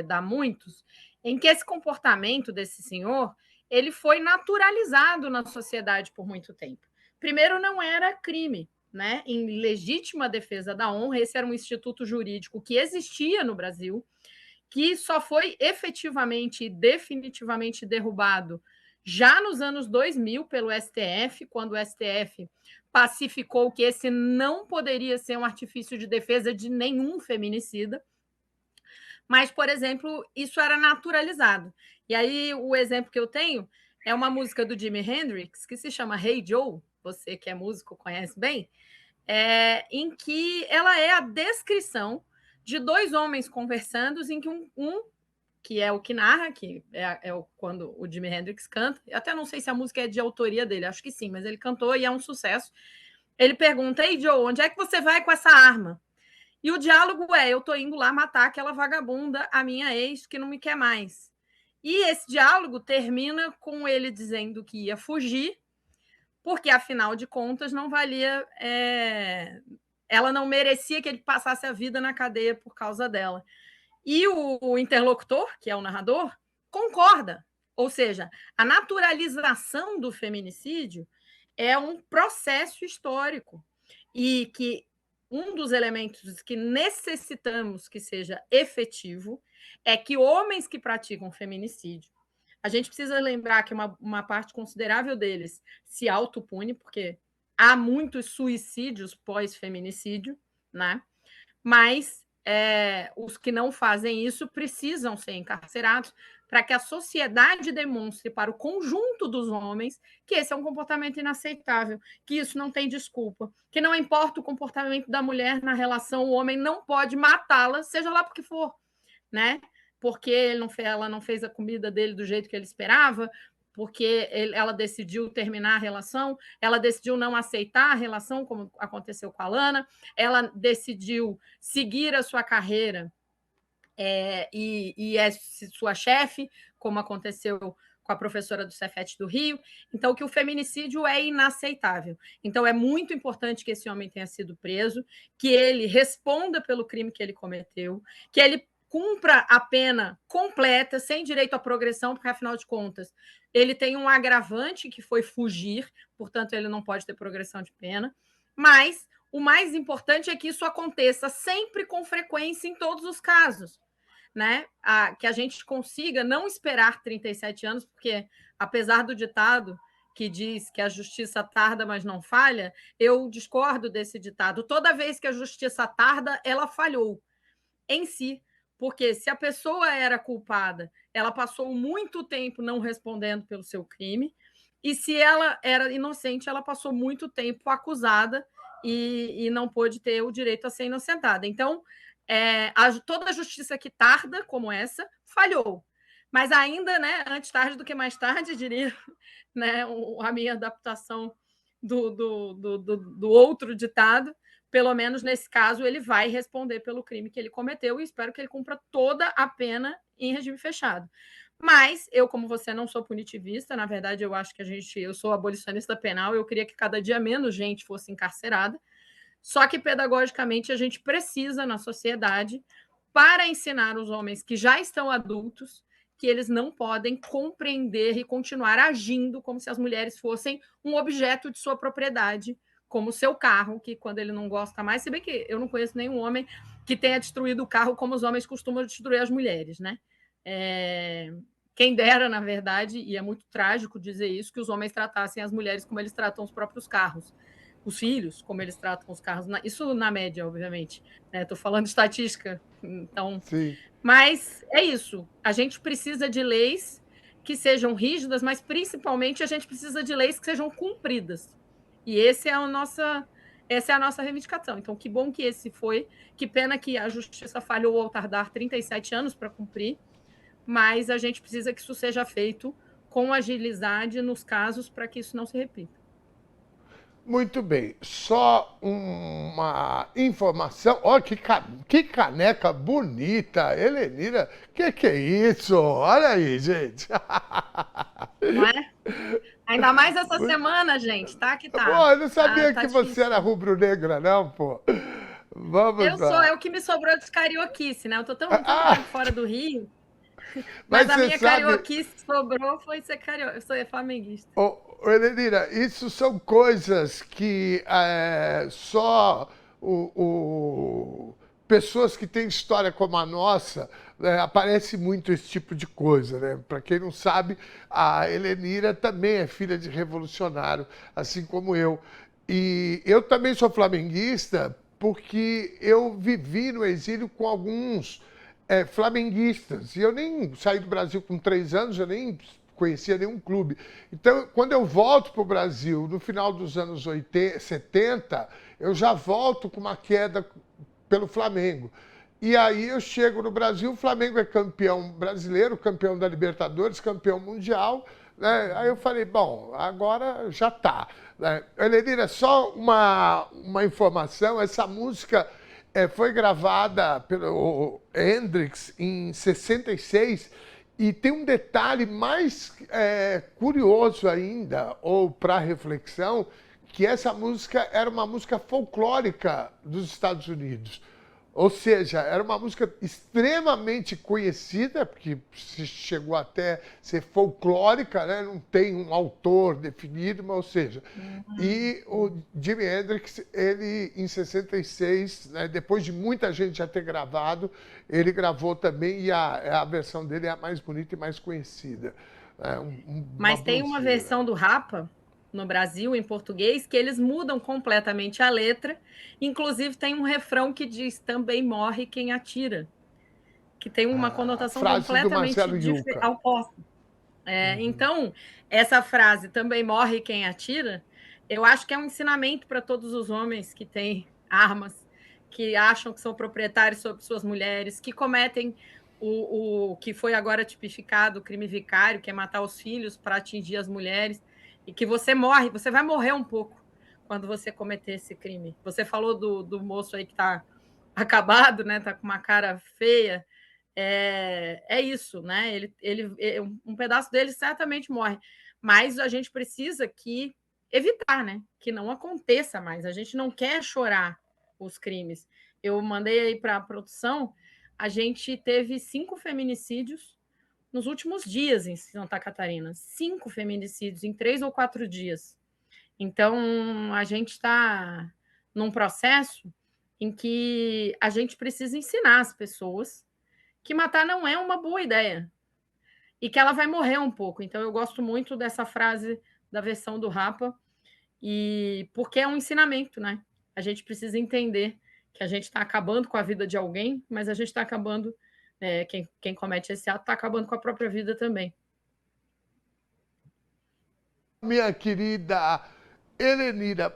dar muitos, em que esse comportamento desse senhor ele foi naturalizado na sociedade por muito tempo. Primeiro, não era crime, né? Em legítima defesa da honra, esse era um instituto jurídico que existia no Brasil, que só foi efetivamente e definitivamente derrubado já nos anos 2000 pelo STF, quando o STF pacificou que esse não poderia ser um artifício de defesa de nenhum feminicida. Mas, por exemplo, isso era naturalizado. E aí o exemplo que eu tenho é uma música do Jimi Hendrix, que se chama Hey Joe, você que é músico conhece bem, em que ela é a descrição de dois homens conversando, em que um que é o que narra, que quando o Jimi Hendrix canta, eu até não sei se a música é de autoria dele, acho que sim, mas ele cantou e é um sucesso. Ele pergunta, Hey Joe, onde é que você vai com essa arma? E o diálogo eu tô indo lá matar aquela vagabunda, a minha ex, que não me quer mais. E esse diálogo termina com ele dizendo que ia fugir, porque, afinal de contas, não valia... ela não merecia que ele passasse a vida na cadeia por causa dela. E o interlocutor, que é o narrador, concorda. Ou seja, a naturalização do feminicídio é um processo histórico e que um dos elementos que necessitamos que seja efetivo é que homens que praticam feminicídio, a gente precisa lembrar que uma parte considerável deles se autopune, porque há muitos suicídios pós-feminicídio, né? Mas os que não fazem isso precisam ser encarcerados para que a sociedade demonstre para o conjunto dos homens que esse é um comportamento inaceitável, que isso não tem desculpa, que não importa o comportamento da mulher na relação, o homem não pode matá-la, seja lá por que for, né? Porque ela não fez a comida dele do jeito que ele esperava, porque ela decidiu terminar a relação, ela decidiu não aceitar a relação, como aconteceu com a Lana, ela decidiu seguir a sua carreira e é sua chefe, como aconteceu com a professora do Cefet do Rio. Então, que o feminicídio é inaceitável. Então, é muito importante que esse homem tenha sido preso, que ele responda pelo crime que ele cometeu, que ele cumpra a pena completa, sem direito à progressão, porque, afinal de contas, ele tem um agravante que foi fugir, portanto, ele não pode ter progressão de pena. Mas o mais importante é que isso aconteça sempre com frequência em todos os casos, né? Que a gente consiga não esperar 37 anos, porque, apesar do ditado que diz que a justiça tarda, mas não falha, eu discordo desse ditado. Toda vez que a justiça tarda, ela falhou em si. Porque se a pessoa era culpada, ela passou muito tempo não respondendo pelo seu crime, e se ela era inocente, ela passou muito tempo acusada e não pôde ter o direito a ser inocentada. Então, toda a justiça que tarda, como essa, falhou. Mas ainda, né, antes tarde do que mais tarde, diria, né, a minha adaptação do outro ditado, pelo menos nesse caso, ele vai responder pelo crime que ele cometeu e espero que ele cumpra toda a pena em regime fechado. Mas eu, como você, não sou punitivista, na verdade, eu acho que eu sou abolicionista penal, eu queria que cada dia menos gente fosse encarcerada, só que pedagogicamente a gente precisa, na sociedade, para ensinar os homens que já estão adultos, que eles não podem compreender e continuar agindo como se as mulheres fossem um objeto de sua propriedade, como o seu carro, que quando ele não gosta mais, se bem que eu não conheço nenhum homem que tenha destruído o carro como os homens costumam destruir as mulheres, né? Quem dera, na verdade, e é muito trágico dizer isso, que os homens tratassem as mulheres como eles tratam os próprios carros, os filhos, como eles tratam os carros, isso na média, obviamente. Estou falando de estatística, então... Sim. Mas é isso, a gente precisa de leis que sejam rígidas, mas principalmente a gente precisa de leis que sejam cumpridas. E essa é a nossa reivindicação. Então, que bom que esse foi, que pena que a justiça falhou ao tardar 37 anos para cumprir, mas a gente precisa que isso seja feito com agilidade nos casos para que isso não se repita. Muito bem, só uma informação. Olha que caneca bonita, Helenira. Que é isso? Olha aí, gente. Não é? Ainda mais essa semana, gente, tá? Que tá. Pô, eu não sabia tá que difícil. você era rubro-negra, não, pô. Vamos lá. É o que me sobrou de carioquice, né? Eu tô tão tempo fora do Rio. Mas a minha carioquice sobrou foi ser carioca. Eu sou flamenguista. Helenira, isso são coisas que só pessoas que têm história como a nossa, aparece muito esse tipo de coisa, né? Para quem não sabe, a Helenira também é filha de revolucionário, assim como eu. E eu também sou flamenguista porque eu vivi no exílio com alguns flamenguistas. E eu nem saí do Brasil com 3 anos, eu nem conhecia nenhum clube. Então, quando eu volto para o Brasil, no final dos anos 70, eu já volto com uma queda pelo Flamengo. E aí eu chego no Brasil, o Flamengo é campeão brasileiro, campeão da Libertadores, campeão mundial, né? Aí eu falei, bom, agora já está. Né? Helenira, só uma informação, essa música foi gravada pelo Hendrix em 66, e tem um detalhe mais curioso ainda, ou para reflexão, que essa música era uma música folclórica dos Estados Unidos. Ou seja, era uma música extremamente conhecida, porque chegou até ser folclórica, né? Não tem um autor definido, mas, ou seja... E o Jimi Hendrix, ele, em 66, né, depois de muita gente já ter gravado, ele gravou também, e a versão dele é a mais bonita e mais conhecida. Mas tem uma versão do Rapa, no Brasil, em português, que eles mudam completamente a letra. Inclusive, tem um refrão que diz, também morre quem atira, que tem uma conotação completamente diferente. Então, essa frase, também morre quem atira, eu acho que é um ensinamento para todos os homens que têm armas, que acham que são proprietários sobre suas mulheres, que cometem o que foi agora tipificado, o crime vicário, que é matar os filhos para atingir as mulheres, e que você vai morrer um pouco quando você cometer esse crime. Você falou do moço aí que está acabado, né? Está com uma cara feia. É isso, né? Um pedaço dele certamente morre. Mas a gente precisa evitar, né? Que não aconteça mais. A gente não quer chorar os crimes. Eu mandei aí para a produção, a gente teve 5 feminicídios nos últimos dias em Santa Catarina. 5 feminicídios em 3 ou 4 dias. Então, a gente está num processo em que a gente precisa ensinar as pessoas que matar não é uma boa ideia e que ela vai morrer um pouco. Então, eu gosto muito dessa frase da versão do Rapa, e porque é um ensinamento, né? A gente precisa entender que a gente está acabando com a vida de alguém, mas a gente está acabando, quem comete esse ato está acabando com a própria vida também. Minha querida Helenira,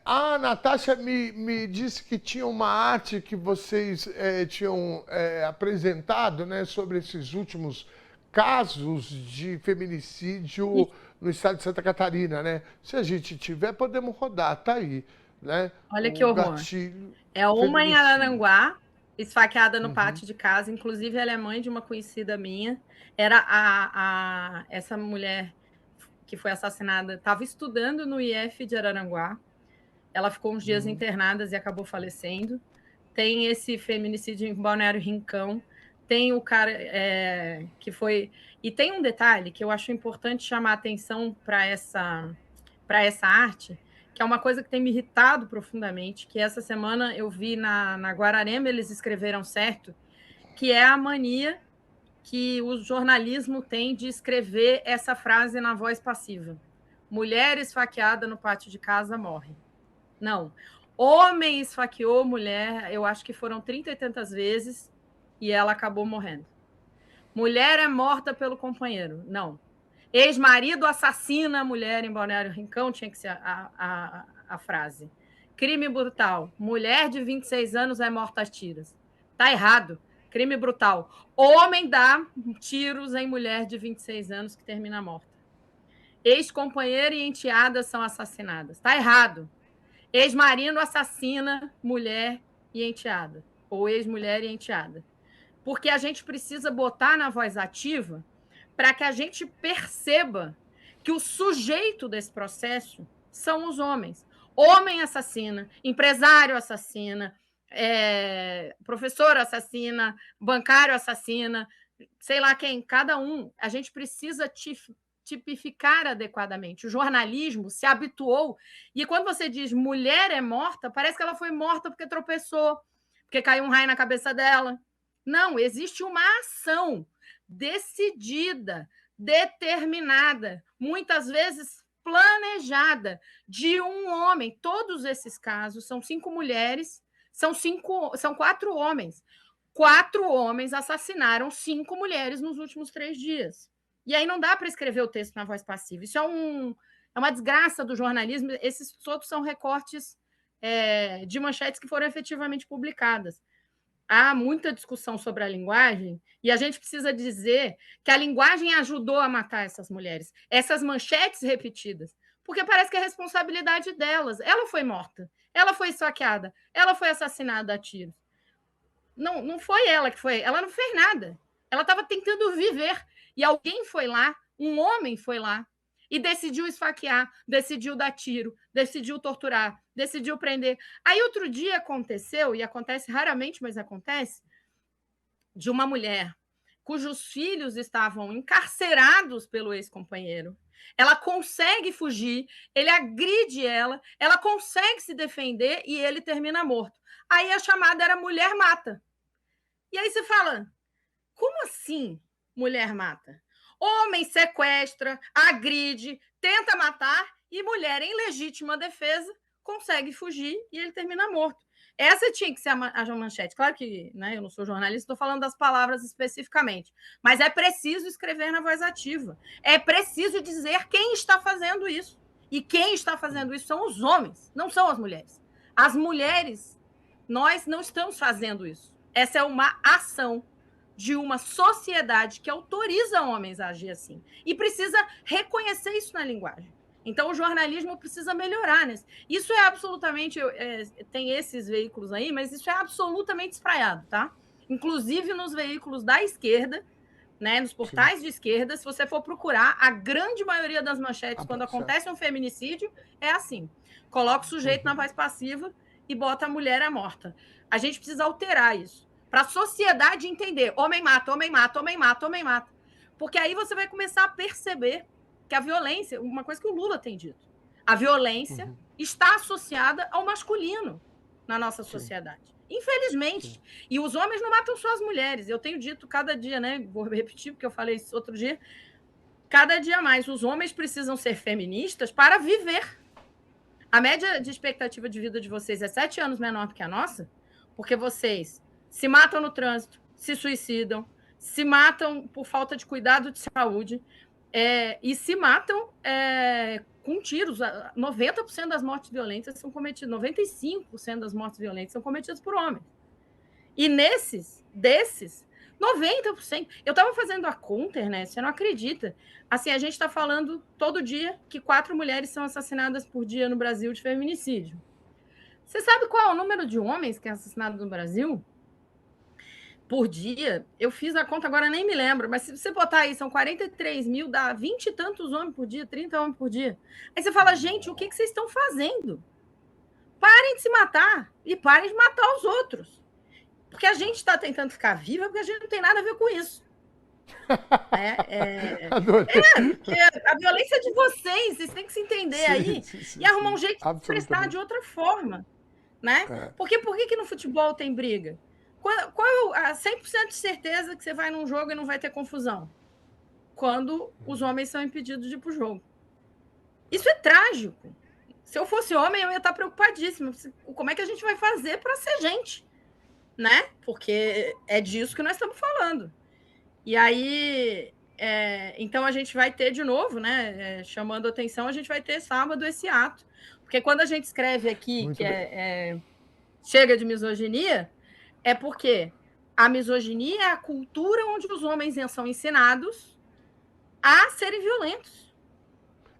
a Natasha me disse que tinha uma arte que vocês tinham apresentado, né, sobre esses últimos casos de feminicídio no estado de Santa Catarina, né? Se a gente tiver, podemos rodar, tá aí, né? Olha que horror. É uma em Araranguá, esfaqueada no pátio de casa. Inclusive, ela é mãe de uma conhecida minha. Era essa mulher que foi assassinada, estava estudando no IF de Araranguá. Ela ficou uns dias internada e acabou falecendo. Tem esse feminicídio em Balneário Rincão. Tem o cara que foi... E tem um detalhe que eu acho importante chamar a atenção para essa arte, que é uma coisa que tem me irritado profundamente, que essa semana eu vi na Guararema, eles escreveram certo, que é a mania que o jornalismo tem de escrever essa frase na voz passiva. Mulher esfaqueada no pátio de casa morre. Não. Homem esfaqueou mulher, eu acho que foram 30 e tantas vezes, e ela acabou morrendo. Mulher é morta pelo companheiro. Não. Ex-marido assassina a mulher em Balneário Rincão, tinha que ser a frase. Crime brutal. Mulher de 26 anos é morta a tiros. Está errado. Crime brutal. Homem dá tiros em mulher de 26 anos que termina morta. Ex-companheira e enteada são assassinadas. Está errado. Ex-marido assassina mulher e enteada. Ou ex-mulher e enteada. Porque a gente precisa botar na voz ativa para que a gente perceba que o sujeito desse processo são os homens. Homem assassina, empresário assassina, professor assassina, bancário assassina, sei lá quem, cada um. A gente precisa tipificar adequadamente. O jornalismo se habituou, e quando você diz mulher é morta, parece que ela foi morta porque tropeçou, porque caiu um raio na cabeça dela. Não, existe uma ação decidida, determinada, muitas vezes planejada, de um homem. Todos esses casos são 5 mulheres, são 4 homens. 4 homens assassinaram 5 mulheres nos últimos 3 dias. E aí não dá para escrever o texto na voz passiva. Isso é uma desgraça do jornalismo. Esses todos são recortes de manchetes que foram efetivamente publicadas. Há muita discussão sobre a linguagem, e a gente precisa dizer que a linguagem ajudou a matar essas mulheres, essas manchetes repetidas, porque parece que é responsabilidade delas. Ela foi morta, ela foi esfaqueada, ela foi assassinada a tiros. Não foi ela que foi, ela não fez nada. Ela estava tentando viver, e alguém foi lá, um homem foi lá, e decidiu esfaquear, decidiu dar tiro, decidiu torturar, decidiu prender. Aí outro dia aconteceu, e acontece raramente, mas acontece, de uma mulher cujos filhos estavam encarcerados pelo ex-companheiro. Ela consegue fugir, ele agride ela consegue se defender e ele termina morto. Aí a chamada era mulher mata. E aí você fala, como assim mulher mata? Homem sequestra, agride, tenta matar e mulher em legítima defesa consegue fugir e ele termina morto. Essa tinha que ser a manchete. Claro que eu não sou jornalista, estou falando das palavras especificamente, mas é preciso escrever na voz ativa. É preciso dizer quem está fazendo isso. E quem está fazendo isso são os homens, não são as mulheres. As mulheres, nós não estamos fazendo isso. Essa é uma ação de uma sociedade que autoriza homens a agir assim. E precisa reconhecer isso na linguagem. Então, o jornalismo precisa melhorar nisso. Isso é absolutamente... tem esses veículos aí, mas isso é absolutamente espraiado, tá? Inclusive nos veículos da esquerda, né, nos portais de esquerda, se você for procurar, a grande maioria das manchetes, quando acontece um feminicídio, é assim. Coloca o sujeito na voz passiva e bota a mulher morta. A gente precisa alterar isso. Para a sociedade entender, homem mata, homem mata, homem mata, homem mata. Porque aí você vai começar a perceber que a violência, uma coisa que o Lula tem dito, a violência está associada ao masculino na nossa sociedade. Infelizmente. E os homens não matam só as mulheres. Eu tenho dito cada dia, né? Vou repetir, porque eu falei isso outro dia. cada dia mais os homens precisam ser feministas para viver. A média de expectativa de vida de vocês é 7 anos menor do que a nossa, porque vocês se matam no trânsito, se suicidam, se matam por falta de cuidado de saúde, e se matam com tiros. 90% das mortes violentas são cometidas, 95% das mortes violentas são cometidas por homens. E desses, 90%. Eu estava fazendo a conta, né? Você não acredita. Assim, a gente está falando todo dia que 4 mulheres são assassinadas por dia no Brasil de feminicídio. Você sabe qual é o número de homens que é assassinado no Brasil? Por dia, eu fiz a conta, agora nem me lembro, mas se você botar aí, são 43 mil, dá 20 e tantos homens por dia, 30 homens por dia. Aí você fala, gente, o que vocês estão fazendo? Parem de se matar e parem de matar os outros. Porque a gente está tentando ficar viva, porque a gente não tem nada a ver com isso. Porque a violência é de vocês têm que se entender aí e arrumar um jeito de se expressar de outra forma. Né? Porque por que no futebol tem briga? Qual é a 100% de certeza que você vai num jogo e não vai ter confusão? Quando os homens são impedidos de ir para o jogo. Isso é trágico. Se eu fosse homem, eu ia estar preocupadíssima. Como é que a gente vai fazer para ser gente? Né? Porque é disso que nós estamos falando. E aí, então a gente vai ter de novo, né? Chamando atenção, a gente vai ter sábado esse ato. Porque quando a gente escreve aqui muito que chega de misoginia, é porque a misoginia é a cultura onde os homens são ensinados a serem violentos.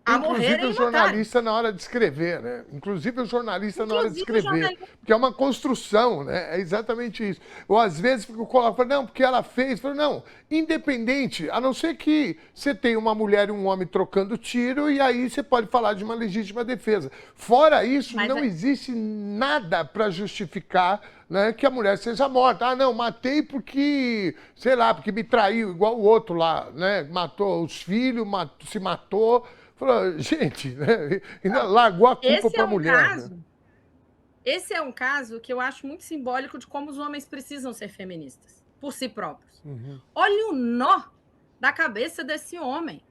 Inclusive o jornalista na hora de escrever, né? Inclusive o jornalista na hora de escrever. Porque é uma construção, né? É exatamente isso. Ou às vezes fico colocando, não, porque ela fez. Falo, não, independente, a não ser que você tenha uma mulher e um homem trocando tiro, e aí você pode falar de uma legítima defesa. Fora isso, não existe nada para justificar, né, que a mulher seja morta. Ah, não, matei porque, sei lá, porque me traiu, igual o outro lá, né? Matou os filhos, se matou. Falou, gente, né? Ainda largou a culpa para a mulher. Né? Esse é um caso que eu acho muito simbólico de como os homens precisam ser feministas, por si próprios. Olha o nó da cabeça desse homem.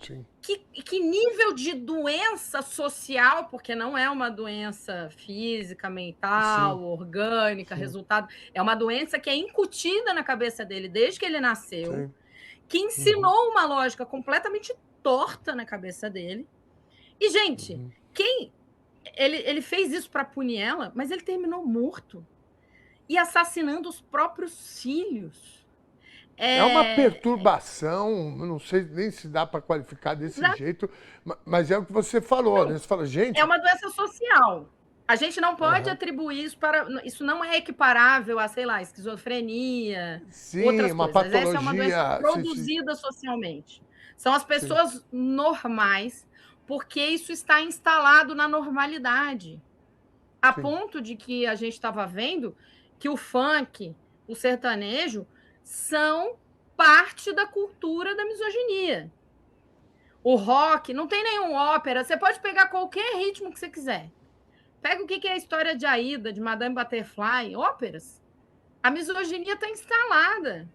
Sim. Que nível de doença social, porque não é uma doença física, mental, orgânica, resultado. É uma doença que é incutida na cabeça dele desde que ele nasceu, que ensinou uma lógica completamente torta na cabeça dele. E, gente, ele fez isso para punir ela, mas ele terminou morto e assassinando os próprios filhos. É uma perturbação, não sei nem se dá para qualificar desse jeito, mas é o que você falou, né? Você fala, gente... É uma doença social. A gente não pode atribuir isso para... Isso não é equiparável a, sei lá, esquizofrenia, outras uma coisas. patologia... Essa é uma doença produzida socialmente. São as pessoas normais, porque isso está instalado na normalidade. A ponto de que a gente estava vendo que o funk, o sertanejo, são parte da cultura da misoginia. O rock, não tem nenhum ópera, você pode pegar qualquer ritmo que você quiser. Pega o que é a história de Aida, de Madame Butterfly, óperas. A misoginia está instalada.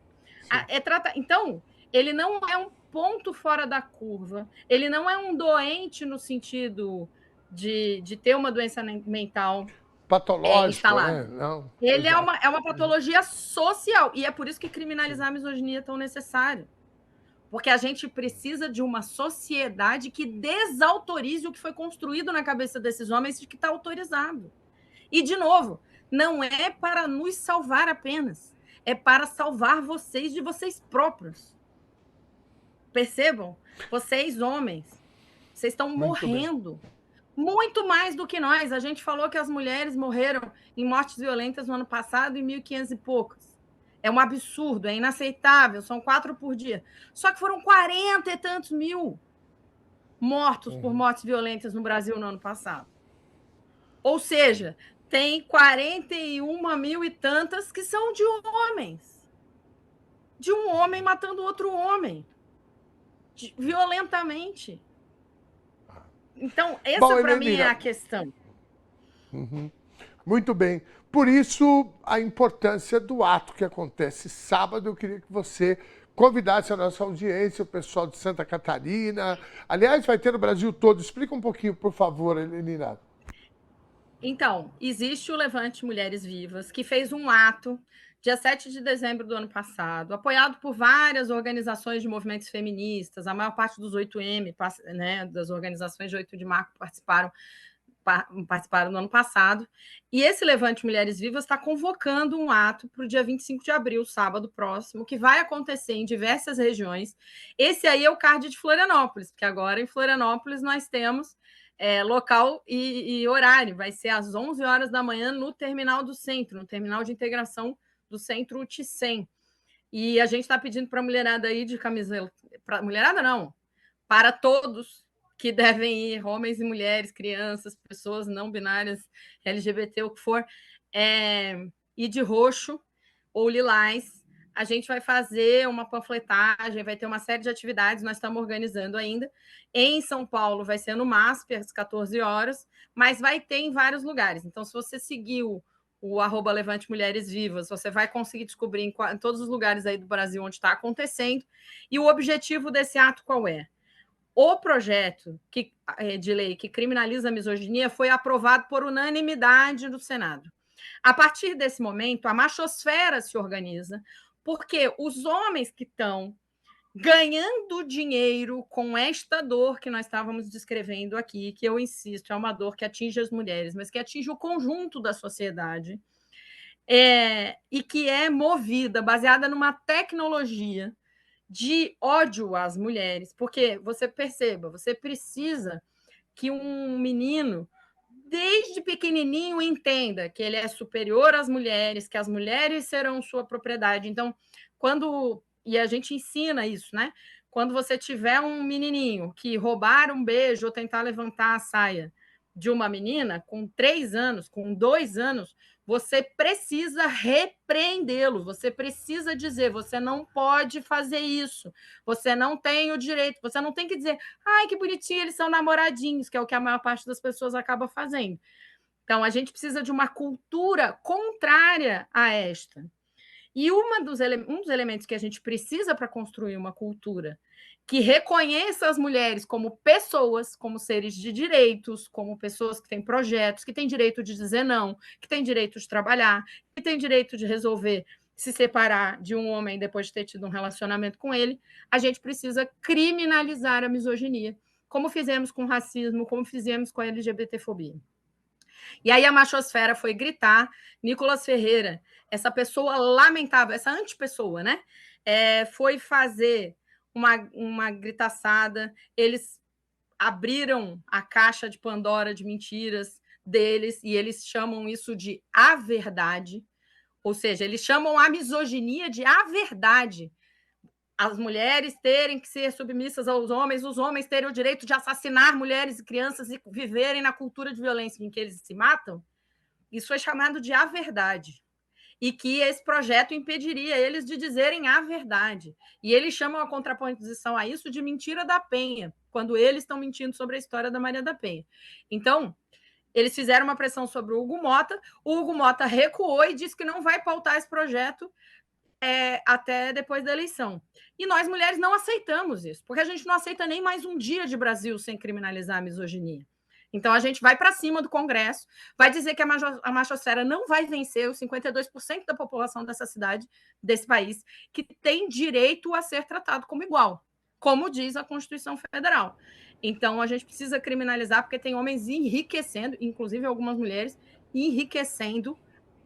Então, ele não é um ponto fora da curva, ele não é um doente no sentido de ter uma doença mental patológica, né? Não, ele é uma patologia social, e é por isso que criminalizar a misoginia é tão necessário. Porque a gente precisa de uma sociedade que desautorize o que foi construído na cabeça desses homens de que está autorizado. E, de novo, não é para nos salvar apenas, é para salvar vocês de vocês próprios. Percebam? Vocês, homens, vocês estão morrendo muito mais do que nós. A gente falou que as mulheres morreram em mortes violentas no ano passado em 1.500 e poucas. É um absurdo, é inaceitável, são 4 por dia. Só que foram 40 e tantos mil mortos por mortes violentas no Brasil no ano passado. Ou seja, tem 41 mil e tantas que são de homens. De um homem matando outro homem. Violentamente. Então, essa para mim é a questão. Muito bem. Por isso, a importância do ato que acontece sábado. Eu queria que você convidasse a nossa audiência, o pessoal de Santa Catarina. Aliás, vai ter no Brasil todo. Explica um pouquinho, por favor, Helenina. Então, existe o Levante Mulheres Vivas, que fez um ato dia 7 de dezembro do ano passado, apoiado por várias organizações de movimentos feministas, a maior parte dos 8M, né, das organizações de 8 de março participaram no ano passado, e esse Levante Mulheres Vivas está convocando um ato para o dia 25 de abril, sábado próximo, que vai acontecer em diversas regiões. Esse aí é o card de Florianópolis, porque agora em Florianópolis nós temos local e horário, vai ser às 11 horas da manhã no terminal do centro, no terminal de integração do centro UTICEM. E a gente está pedindo para a mulherada aí de camiseta, mulherada não, para todos que devem ir, homens e mulheres, crianças, pessoas não binárias, LGBT, o que for, e de roxo ou lilás. A gente vai fazer uma panfletagem, vai ter uma série de atividades, nós estamos organizando ainda. Em São Paulo vai ser no MASP, às 14 horas, mas vai ter em vários lugares. Então, se você seguiu o @Levante Mulheres Vivas, você vai conseguir descobrir em todos os lugares aí do Brasil onde está acontecendo. E o objetivo desse ato qual é? O projeto de lei que criminaliza a misoginia foi aprovado por unanimidade no Senado. A partir desse momento, a machosfera se organiza, porque os homens que estão ganhando dinheiro com esta dor que nós estávamos descrevendo aqui, que eu insisto, é uma dor que atinge as mulheres, mas que atinge o conjunto da sociedade, e que é movida, baseada numa tecnologia de ódio às mulheres, porque você perceba, você precisa que um menino, desde pequenininho, entenda que ele é superior às mulheres, que as mulheres serão sua propriedade. Então, e a gente ensina isso, né? Quando você tiver um menininho que roubar um beijo ou tentar levantar a saia de uma menina, com 3 anos, com 2 anos, você precisa repreendê-lo, você precisa dizer, você não pode fazer isso, você não tem o direito, você não tem que dizer, ai, que bonitinho, eles são namoradinhos, que é o que a maior parte das pessoas acaba fazendo. Então, a gente precisa de uma cultura contrária a esta. E um dos elementos que a gente precisa para construir uma cultura que reconheça as mulheres como pessoas, como seres de direitos, como pessoas que têm projetos, que têm direito de dizer não, que têm direito de trabalhar, que têm direito de resolver se separar de um homem depois de ter tido um relacionamento com ele, a gente precisa criminalizar a misoginia, como fizemos com o racismo, como fizemos com a LGBTfobia. E aí a machosfera foi gritar, Nicolas Ferreira, essa pessoa lamentável, essa antipessoa, né? Foi fazer uma gritaçada, eles abriram a caixa de Pandora de mentiras deles e eles chamam isso de a verdade, ou seja, eles chamam a misoginia de a verdade. As mulheres terem que ser submissas aos homens, os homens terem o direito de assassinar mulheres e crianças e viverem na cultura de violência em que eles se matam, isso foi chamado de a verdade. E que esse projeto impediria eles de dizerem a verdade. E eles chamam a contraposição a isso de mentira da Penha, quando eles estão mentindo sobre a história da Maria da Penha. Então, eles fizeram uma pressão sobre o Hugo Mota recuou e disse que não vai pautar esse projeto até depois da eleição. E nós, mulheres, não aceitamos isso, porque a gente não aceita nem mais um dia de Brasil sem criminalizar a misoginia. Então, a gente vai para cima do Congresso, vai dizer que a machosfera não vai vencer os 52% da população dessa cidade, desse país, que tem direito a ser tratado como igual, como diz a Constituição Federal. Então, a gente precisa criminalizar, porque tem homens enriquecendo, inclusive algumas mulheres, enriquecendo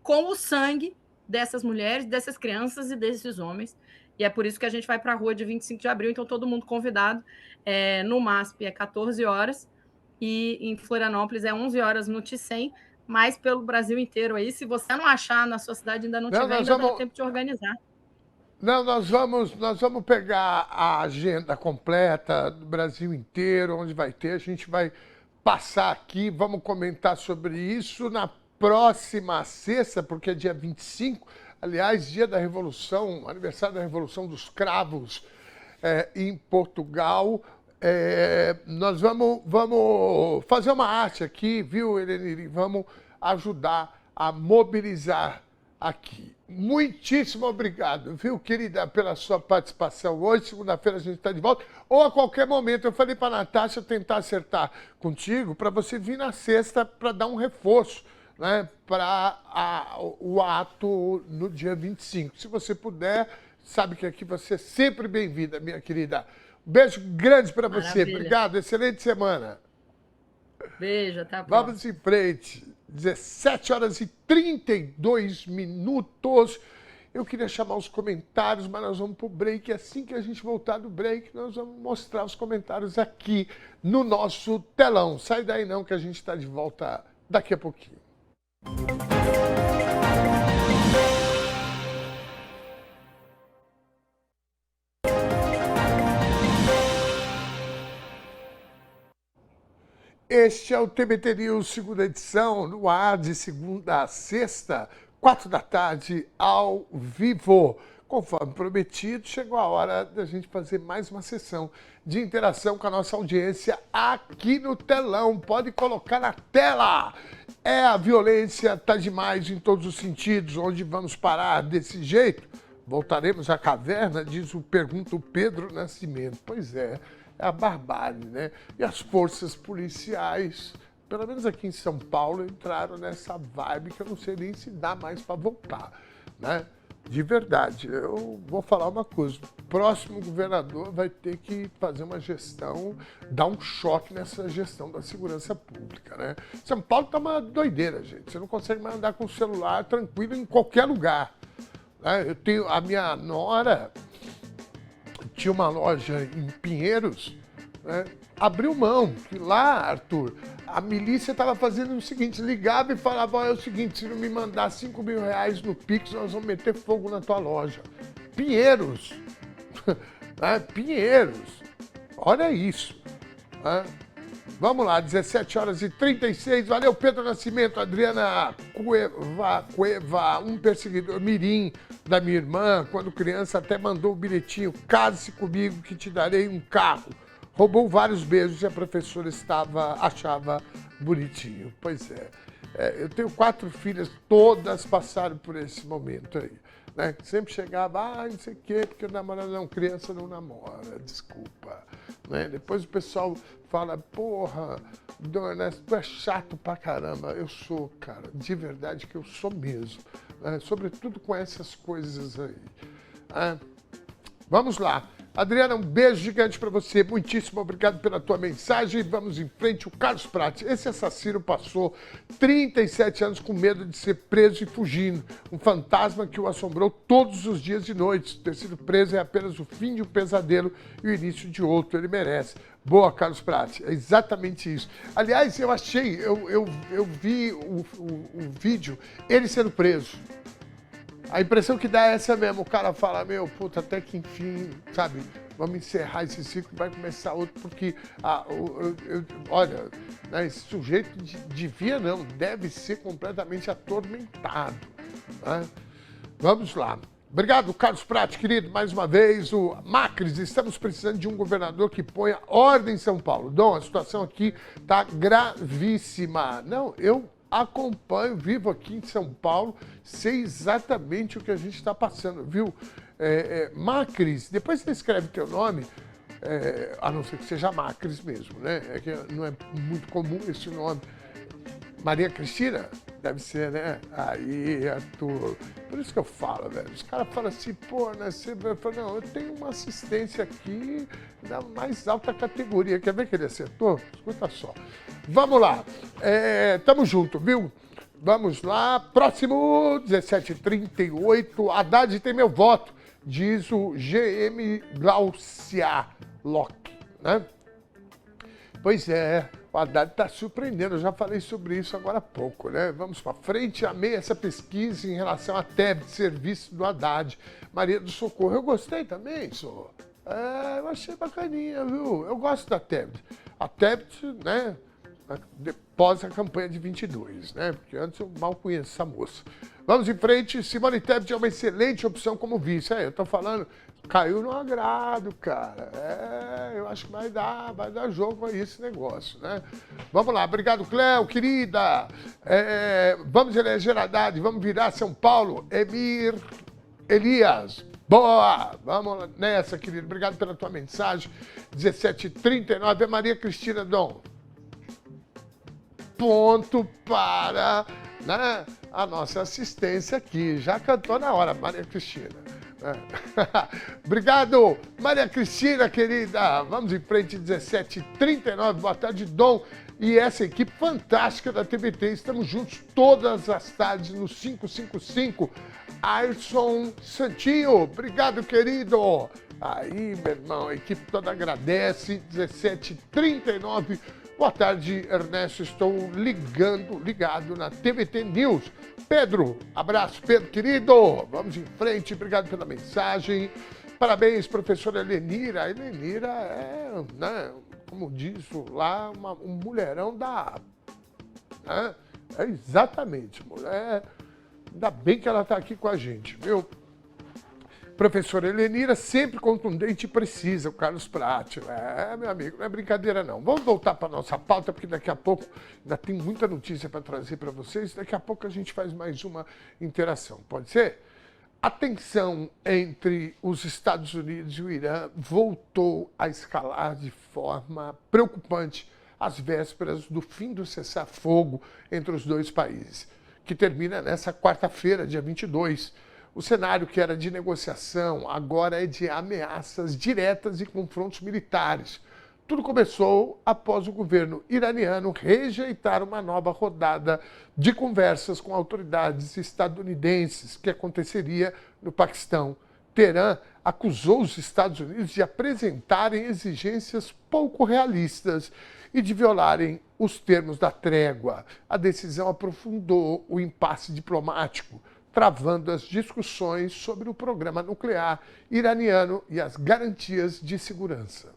com o sangue dessas mulheres, dessas crianças e desses homens. E é por isso que a gente vai para a rua de 25 de abril, então todo mundo convidado. No MASP é 14 horas, e em Florianópolis é 11 horas no TICEM, mas pelo Brasil inteiro aí. Se você não achar na sua cidade, ainda não tiver, ainda dá tempo de organizar. Não, nós vamos pegar a agenda completa do Brasil inteiro, onde vai ter, a gente vai passar aqui, vamos comentar sobre isso na próxima sexta, porque é dia 25, aliás, dia da Revolução, aniversário da Revolução dos Cravos em Portugal. Nós vamos fazer uma arte aqui, viu, Helenir? Vamos ajudar a mobilizar aqui. Muitíssimo obrigado, viu, querida, pela sua participação hoje. Segunda-feira a gente está de volta, ou a qualquer momento. Eu falei para a Natasha tentar acertar contigo para você vir na sexta para dar um reforço, né, para o ato no dia 25. Se você puder, sabe que aqui você é sempre bem-vinda, minha querida. Um beijo grande para você. Obrigado, excelente semana. Beijo, até a próxima. Vamos em frente. 17h32. Eu queria chamar os comentários, mas nós vamos para o break. Assim que a gente voltar do break, nós vamos mostrar os comentários aqui no nosso telão. Sai daí não, que a gente está de volta daqui a pouquinho. Este é o TBT News, segunda edição, no ar de segunda a sexta, 4 da tarde, ao vivo. Conforme prometido, chegou a hora da gente fazer mais uma sessão de interação com a nossa audiência aqui no telão. Pode colocar na tela. A violência está demais em todos os sentidos. Onde vamos parar desse jeito? Voltaremos à caverna, pergunta o Pedro Nascimento. Pois é. É a barbárie, né? E as forças policiais, pelo menos aqui em São Paulo, entraram nessa vibe que eu não sei nem se dá mais para voltar, né? De verdade, eu vou falar uma coisa, o próximo governador vai ter que fazer uma gestão, dar um choque nessa gestão da segurança pública, né? São Paulo tá uma doideira, gente, você não consegue mais andar com o celular tranquilo em qualquer lugar, né? Eu tenho, a minha nora tinha uma loja em Pinheiros, né? Abriu mão, que lá, Arthur, a milícia estava fazendo o seguinte, ligava e falava, é o seguinte, se não me mandar 5 mil reais no Pix, nós vamos meter fogo na tua loja. Pinheiros, né? Pinheiros, olha isso, né? Vamos lá, 17h36, valeu Pedro Nascimento, Adriana Cueva, um perseguidor mirim da minha irmã, quando criança até mandou o bilhetinho, case-se comigo que te darei um carro. Roubou vários beijos e a professora achava bonitinho. Pois é, eu tenho 4 filhas, todas passaram por esse momento aí, né? Sempre chegava, não sei o quê, porque namorado não, criança não namora, desculpa. Né? Depois o pessoal fala, porra, Dom Ernesto, tu é chato pra caramba. Eu sou, cara, de verdade que eu sou mesmo. Né? Sobretudo com essas coisas aí. Vamos lá. Adriana, um beijo gigante para você. Muitíssimo obrigado pela tua mensagem. Vamos em frente. O Carlos Prates. Esse assassino passou 37 anos com medo de ser preso e fugindo. Um fantasma que o assombrou todos os dias e noites. Ter sido preso é apenas o fim de um pesadelo e o início de outro. Ele merece. Boa, Carlos Prates. É exatamente isso. Aliás, eu achei, eu vi o vídeo, ele sendo preso. A impressão que dá é essa mesmo, o cara fala, meu, puta, até que enfim, sabe, vamos encerrar esse ciclo e vai começar outro, porque, olha, né, esse sujeito deve ser completamente atormentado, né? Vamos lá. Obrigado, Carlos Prates, querido, mais uma vez. O Macris, estamos precisando de um governador que ponha ordem em São Paulo. Dom, a situação aqui está gravíssima. Não, eu acompanho, vivo aqui em São Paulo, sei exatamente o que a gente está passando, viu? Macris, depois você escreve teu nome, a não ser que seja Macris mesmo, né? É que não é muito comum esse nome. Maria Cristina? Deve ser, né? Aí, Arthur. Por isso que eu falo, velho. Os caras falam assim, pô, né? Você fala, não, eu tenho uma assistência aqui da mais alta categoria. Quer ver que ele acertou? Escuta só. Vamos lá. Tamo junto, viu? Vamos lá. Próximo, 17h38. Haddad tem meu voto, diz o GM Glaucia Locke, né? Pois é. O Haddad está surpreendendo, eu já falei sobre isso agora há pouco, né? Vamos para frente, amei essa pesquisa em relação à TEBT, serviço do Haddad. Maria do Socorro, eu gostei também, senhor. Eu achei bacaninha, viu? Eu gosto da TEBT. A TEBT, né, após a campanha de 22, né? Porque antes eu mal conheço essa moça. Vamos em frente, Simone Tebet é uma excelente opção como vice. Eu estou falando, caiu no agrado, cara. Eu acho que vai dar jogo aí esse negócio, né? Vamos lá, obrigado, Cléo, querida. Vamos eleger Haddad, vamos virar São Paulo. Emir Elias, boa! Vamos nessa, querido. Obrigado pela tua mensagem. 17h39, Maria Cristina Dom. Ponto para, né, a nossa assistência aqui. Já cantou na hora, Maria Cristina. Obrigado, Maria Cristina, querida. Vamos em frente, 17h39. Boa tarde, Dom. E essa equipe fantástica da TVT. Estamos juntos todas as tardes no 555. Ayrson Santinho. Obrigado, querido. Aí, meu irmão, a equipe toda agradece. 17h39. Boa tarde, Ernesto. Estou ligado na TVT News. Pedro, abraço, Pedro, querido. Vamos em frente, obrigado pela mensagem. Parabéns, professora Helenira. A Helenira é, né, como diz lá, um mulherão da... Né? Exatamente, mulher. Ainda bem que ela está aqui com a gente, viu? Professora Helenira, sempre contundente e precisa, o Carlos Prati. Meu amigo, não é brincadeira não. Vamos voltar para a nossa pauta, porque daqui a pouco ainda tem muita notícia para trazer para vocês. Daqui a pouco a gente faz mais uma interação, pode ser? A tensão entre os Estados Unidos e o Irã voltou a escalar de forma preocupante às vésperas do fim do cessar-fogo entre os dois países, que termina nessa quarta-feira, dia 22. O cenário que era de negociação agora é de ameaças diretas e confrontos militares. Tudo começou após o governo iraniano rejeitar uma nova rodada de conversas com autoridades estadunidenses que aconteceria no Paquistão. Teherã acusou os Estados Unidos de apresentarem exigências pouco realistas e de violarem os termos da trégua. A decisão aprofundou o impasse diplomático, travando as discussões sobre o programa nuclear iraniano e as garantias de segurança.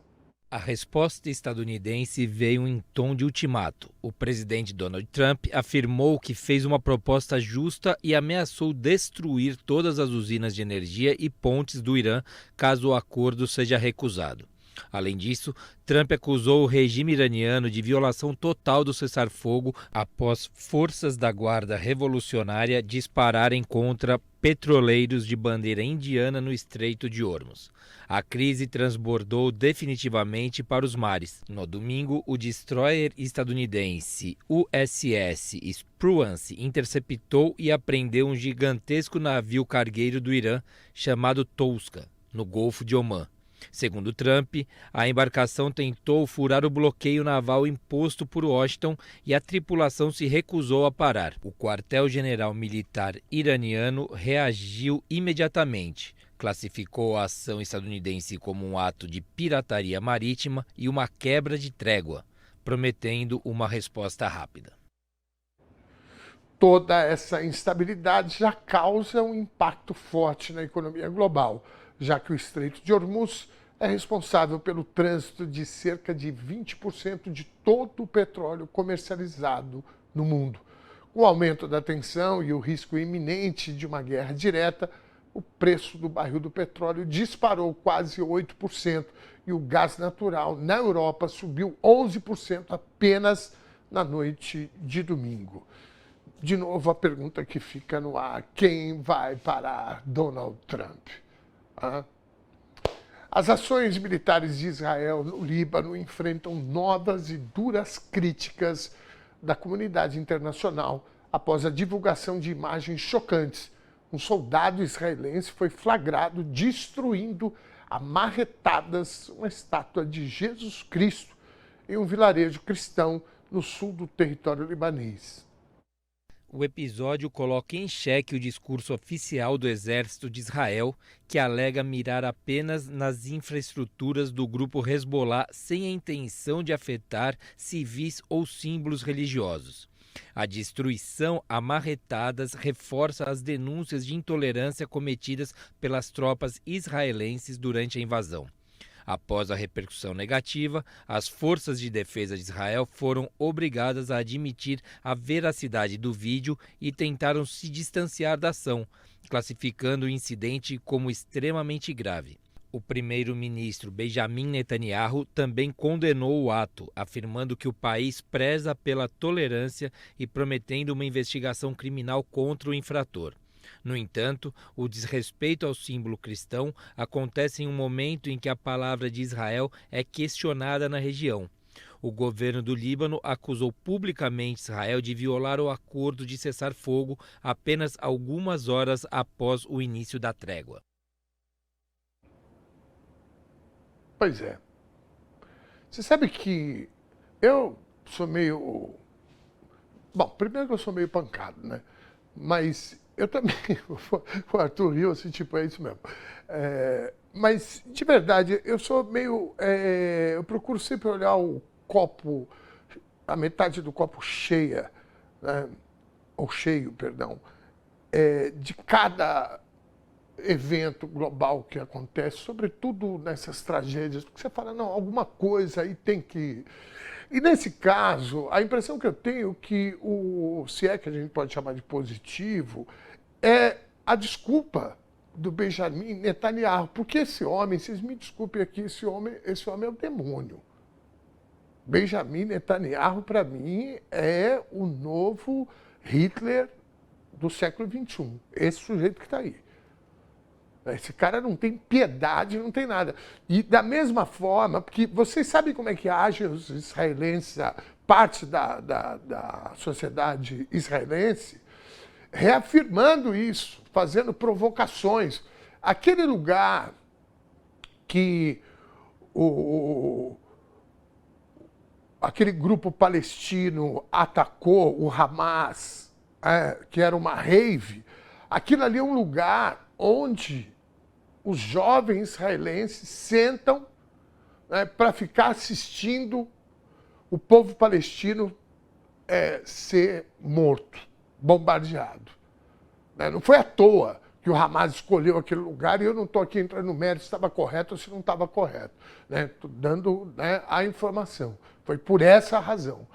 A resposta estadunidense veio em tom de ultimato. O presidente Donald Trump afirmou que fez uma proposta justa e ameaçou destruir todas as usinas de energia e pontes do Irã caso o acordo seja recusado. Além disso, Trump acusou o regime iraniano de violação total do cessar-fogo após forças da Guarda Revolucionária dispararem contra petroleiros de bandeira indiana no Estreito de Hormuz. A crise transbordou definitivamente para os mares. No domingo, o destroyer estadunidense USS Spruance interceptou e apreendeu um gigantesco navio cargueiro do Irã chamado Tosca, no Golfo de Omã. Segundo Trump, a embarcação tentou furar o bloqueio naval imposto por Washington e a tripulação se recusou a parar. O quartel-general militar iraniano reagiu imediatamente, classificou a ação estadunidense como um ato de pirataria marítima e uma quebra de trégua, prometendo uma resposta rápida. Toda essa instabilidade já causa um impacto forte na economia global, já que o Estreito de Hormuz é responsável pelo trânsito de cerca de 20% de todo o petróleo comercializado no mundo. Com o aumento da tensão e o risco iminente de uma guerra direta, o preço do barril do petróleo disparou quase 8% e o gás natural na Europa subiu 11% apenas na noite de domingo. De novo, a pergunta que fica no ar: quem vai parar Donald Trump? As ações militares de Israel no Líbano enfrentam novas e duras críticas da comunidade internacional após a divulgação de imagens chocantes. Um soldado israelense foi flagrado destruindo a marretadas uma estátua de Jesus Cristo em um vilarejo cristão no sul do território libanês. O episódio coloca em xeque o discurso oficial do Exército de Israel, que alega mirar apenas nas infraestruturas do grupo Hezbollah sem a intenção de afetar civis ou símbolos religiosos. A destruição a marretadas reforça as denúncias de intolerância cometidas pelas tropas israelenses durante a invasão. Após a repercussão negativa, as forças de defesa de Israel foram obrigadas a admitir a veracidade do vídeo e tentaram se distanciar da ação, classificando o incidente como extremamente grave. O primeiro-ministro Benjamin Netanyahu também condenou o ato, afirmando que o país preza pela tolerância e prometendo uma investigação criminal contra o infrator. No entanto, o desrespeito ao símbolo cristão acontece em um momento em que a palavra de Israel é questionada na região. O governo do Líbano acusou publicamente Israel de violar o acordo de cessar-fogo apenas algumas horas após o início da trégua. Pois é. Você sabe que eu sou meio... Bom, primeiro que eu sou meio pancado, né? Mas eu também... O Arthur riu assim, tipo, é isso mesmo. Mas, de verdade, eu sou meio... eu procuro sempre olhar o copo, a metade do copo cheia, né? Ou cheio, perdão, de cada evento global que acontece, sobretudo nessas tragédias, porque você fala, não, alguma coisa aí tem que... E nesse caso, a impressão que eu tenho que se é que a gente pode chamar de positivo, é a desculpa do Benjamin Netanyahu, porque esse homem, vocês me desculpem aqui, esse homem é o demônio. Benjamin Netanyahu, para mim, é o novo Hitler do século XXI, esse sujeito que está aí. Esse cara não tem piedade, não tem nada. E da mesma forma, porque vocês sabem como é que agem os israelenses, a parte da sociedade israelense, reafirmando isso, fazendo provocações. Aquele lugar que aquele grupo palestino atacou o Hamas, que era uma rave, aquilo ali é um lugar onde os jovens israelenses sentam, né, para ficar assistindo o povo palestino ser morto, bombardeado. Né? Não foi à toa que o Hamas escolheu aquele lugar, e eu não estou aqui entrando no mérito se estava correto ou se não estava correto. Estou dando, né, a informação. Foi por essa razão.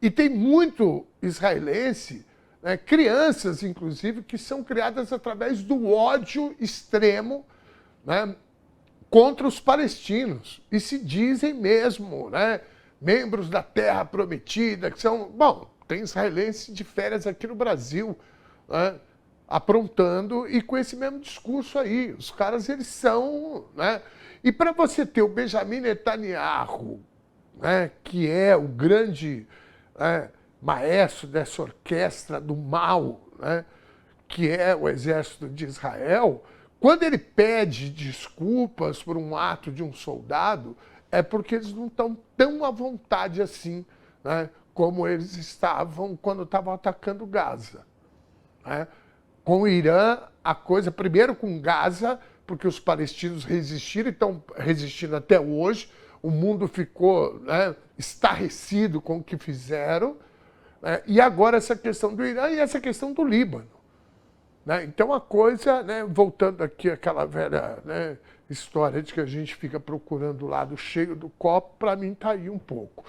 E tem muito israelense, né, crianças, inclusive, que são criadas através do ódio extremo, né, contra os palestinos. E se dizem mesmo, né, membros da Terra Prometida, que são... Bom, tem israelenses de férias aqui no Brasil, né, aprontando e com esse mesmo discurso aí. Os caras, eles são... Né, e para você ter o Benjamin Netanyahu, né, que é o grande... maestro dessa orquestra do mal, né, que é o exército de Israel, quando ele pede desculpas por um ato de um soldado, é porque eles não estão tão à vontade assim, né, como eles estavam quando estavam atacando Gaza. Né? Com o Irã, a coisa, primeiro com Gaza, porque os palestinos resistiram e estão resistindo até hoje, o mundo ficou, né, estarrecido com o que fizeram, e agora essa questão do Irã e essa questão do Líbano. Né? Então a coisa, né, voltando aqui àquela velha, né, história de que a gente fica procurando o lado cheio do copo, para mim está aí um pouco.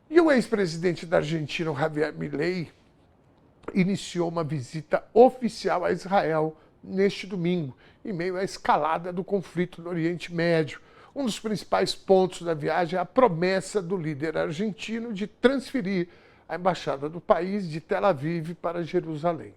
E o ex-presidente da Argentina, Javier Milei, iniciou uma visita oficial a Israel neste domingo, em meio à escalada do conflito no Oriente Médio. Um dos principais pontos da viagem é a promessa do líder argentino de transferir a embaixada do país de Tel Aviv para Jerusalém.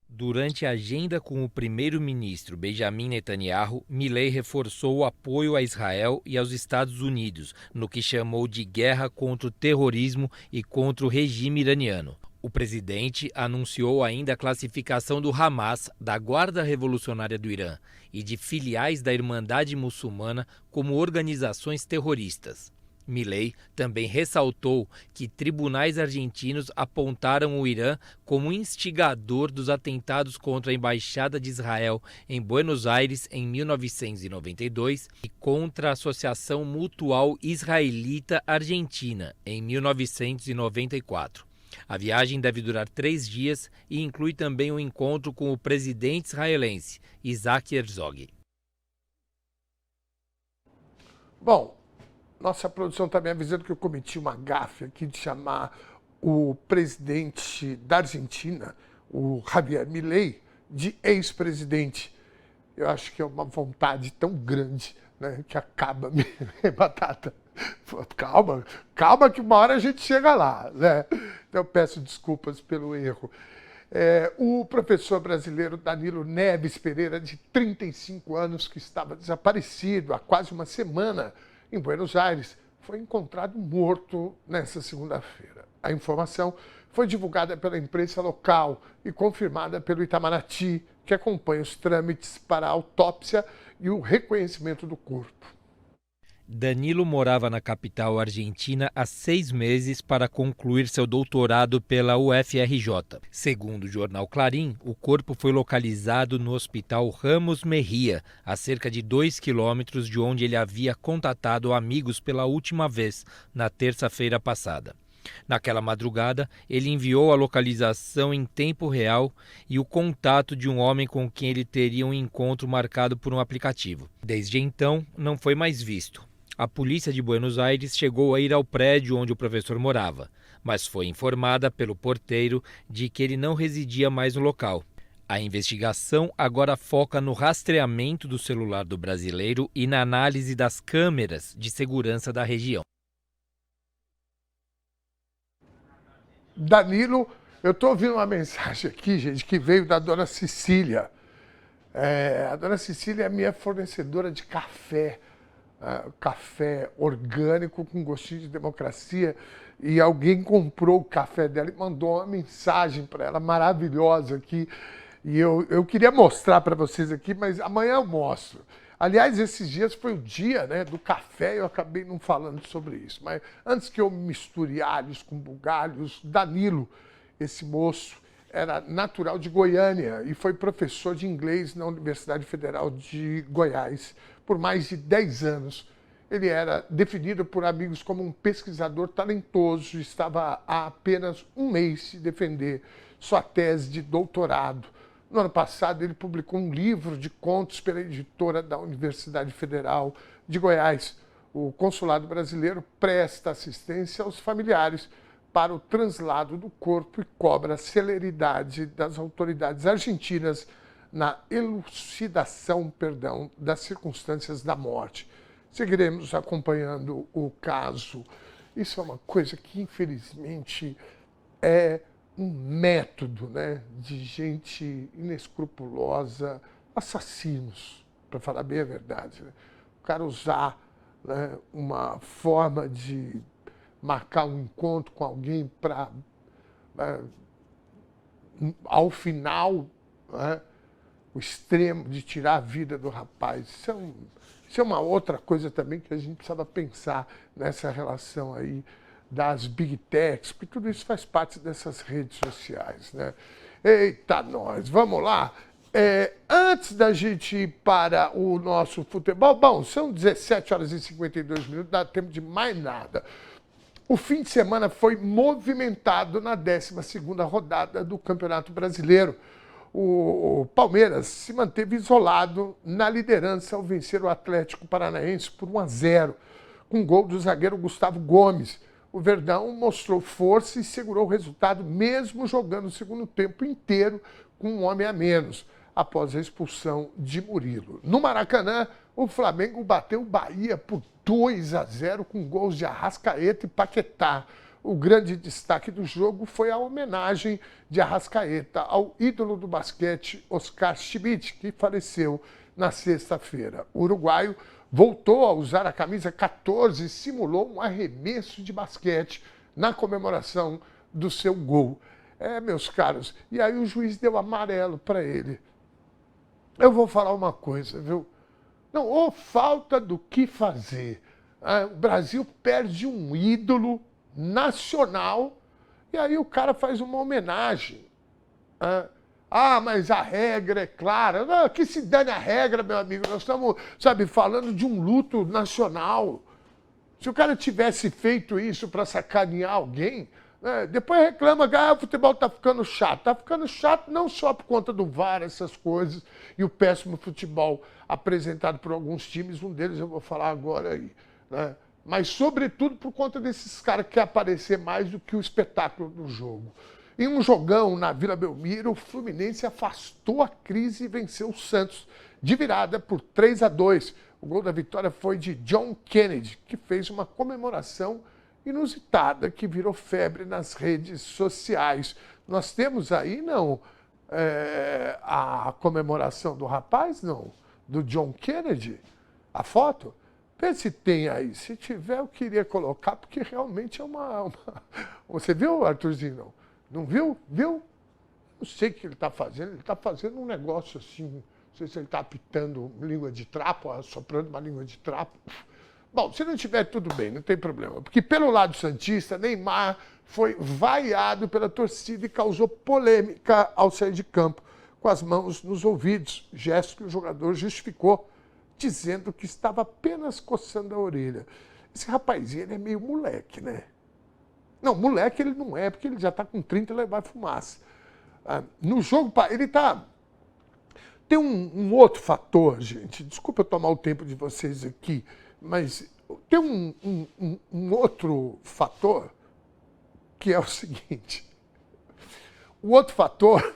Durante a agenda com o primeiro-ministro Benjamin Netanyahu, Milei reforçou o apoio a Israel e aos Estados Unidos, no que chamou de guerra contra o terrorismo e contra o regime iraniano. O presidente anunciou ainda a classificação do Hamas, da Guarda Revolucionária do Irã, e de filiais da Irmandade Muçulmana como organizações terroristas. Milei também ressaltou que tribunais argentinos apontaram o Irã como instigador dos atentados contra a Embaixada de Israel em Buenos Aires em 1992 e contra a Associação Mutual Israelita Argentina em 1994. A viagem deve durar 3 dias e inclui também um encontro com o presidente israelense, Isaac Herzog. Bom, nossa produção está me avisando que eu cometi uma gafe aqui de chamar o presidente da Argentina, o Javier Milei, de ex-presidente. Eu acho que é uma vontade tão grande né, que acaba batata. Calma que uma hora a gente chega lá, né? Então eu peço desculpas pelo erro. O professor brasileiro Danilo Neves Pereira, de 35 anos, que estava desaparecido há quase uma semana em Buenos Aires, foi encontrado morto nesta segunda-feira. A informação foi divulgada pela imprensa local e confirmada pelo Itamaraty, que acompanha os trâmites para a autópsia e o reconhecimento do corpo. Danilo morava na capital argentina há 6 meses para concluir seu doutorado pela UFRJ. Segundo o jornal Clarim, o corpo foi localizado no Hospital Ramos Mejia, a cerca de 2 quilômetros de onde ele havia contatado amigos pela última vez, na terça-feira passada. Naquela madrugada, ele enviou a localização em tempo real e o contato de um homem com quem ele teria um encontro marcado por um aplicativo. Desde então, não foi mais visto. A polícia de Buenos Aires chegou a ir ao prédio onde o professor morava, mas foi informada pelo porteiro de que ele não residia mais no local. A investigação agora foca no rastreamento do celular do brasileiro e na análise das câmeras de segurança da região. Danilo, eu estou ouvindo uma mensagem aqui, gente, que veio da dona Cecília. A dona Cecília é minha fornecedora de café. Café orgânico com gostinho de democracia, e alguém comprou o café dela e mandou uma mensagem para ela maravilhosa aqui, e eu queria mostrar para vocês aqui, mas amanhã eu mostro. Aliás, esses dias foi o dia, né, do café, eu acabei não falando sobre isso, mas antes que eu misture alhos com bugalhos, Danilo, esse moço, era natural de Goiânia e foi professor de inglês na Universidade Federal de Goiás por mais de 10 anos. Ele era definido por amigos como um pesquisador talentoso e estava há apenas um mês de defender sua tese de doutorado. No ano passado, ele publicou um livro de contos pela editora da Universidade Federal de Goiás. O consulado brasileiro presta assistência aos familiares para o translado do corpo e cobra a celeridade das autoridades argentinas na elucidação, das circunstâncias da morte. Seguiremos acompanhando o caso. Isso é uma coisa que, infelizmente, é um método, né, de gente inescrupulosa, assassinos, para falar bem a verdade. Né? O cara usar, né, uma forma de marcar um encontro com alguém para, ao final, né, o extremo de tirar a vida do rapaz. Isso é uma outra coisa também que a gente precisava pensar nessa relação aí das big techs, porque tudo isso faz parte dessas redes sociais, né? Eita, nós, vamos lá. Antes da gente ir para o nosso futebol, bom, são 17 horas e 52 minutos, não dá tempo de mais nada. O fim de semana foi movimentado na 12ª rodada do Campeonato Brasileiro. O Palmeiras se manteve isolado na liderança ao vencer o Atlético Paranaense por 1-0, com gol do zagueiro Gustavo Gomes. O Verdão mostrou força e segurou o resultado, mesmo jogando o segundo tempo inteiro com um homem a menos, após a expulsão de Murilo. No Maracanã, o Flamengo bateu o Bahia por 2-0 com gols de Arrascaeta e Paquetá. O grande destaque do jogo foi a homenagem de Arrascaeta ao ídolo do basquete Oscar Schmidt, que faleceu na sexta-feira. O uruguaio voltou a usar a camisa 14 e simulou um arremesso de basquete na comemoração do seu gol. Meus caros, e aí o juiz deu amarelo para ele. Eu vou falar uma coisa, viu? Não, ou falta do que fazer. O Brasil perde um ídolo nacional e aí o cara faz uma homenagem. Mas a regra é clara. Não, que se dane a regra, meu amigo. Nós estamos, falando de um luto nacional. Se o cara tivesse feito isso para sacanear alguém, depois reclama que o futebol está ficando chato. Está ficando chato não só por conta do VAR, essas coisas, e o péssimo futebol apresentado por alguns times, um deles eu vou falar agora aí, né? Mas, sobretudo, por conta desses caras que querem aparecer mais do que o espetáculo do jogo. Em um jogão na Vila Belmiro, o Fluminense afastou a crise e venceu o Santos de virada por 3-2. O gol da vitória foi de John Kennedy, que fez uma comemoração inusitada, que virou febre nas redes sociais. Nós temos aí, não, a comemoração do rapaz, não, do John Kennedy, a foto? Vê se tem aí. Se tiver, eu queria colocar, porque realmente é uma... Você viu, Arthurzinho? Não viu? Viu? Não sei o que ele está fazendo. Ele está fazendo um negócio assim, não sei se ele está apitando língua de trapo, assoprando uma língua de trapo. Bom, se não tiver, tudo bem, não tem problema. Porque pelo lado santista, Neymar foi vaiado pela torcida e causou polêmica ao sair de campo, com as mãos nos ouvidos, gesto que o jogador justificou, dizendo que estava apenas coçando a orelha. Esse rapazinho, ele é meio moleque, né? Não, moleque ele não é, porque ele já está com 30 e levar fumaça. No jogo, ele está... Tem um outro fator, gente, desculpa eu tomar o tempo de vocês aqui, mas tem um outro fator que é o seguinte. O outro fator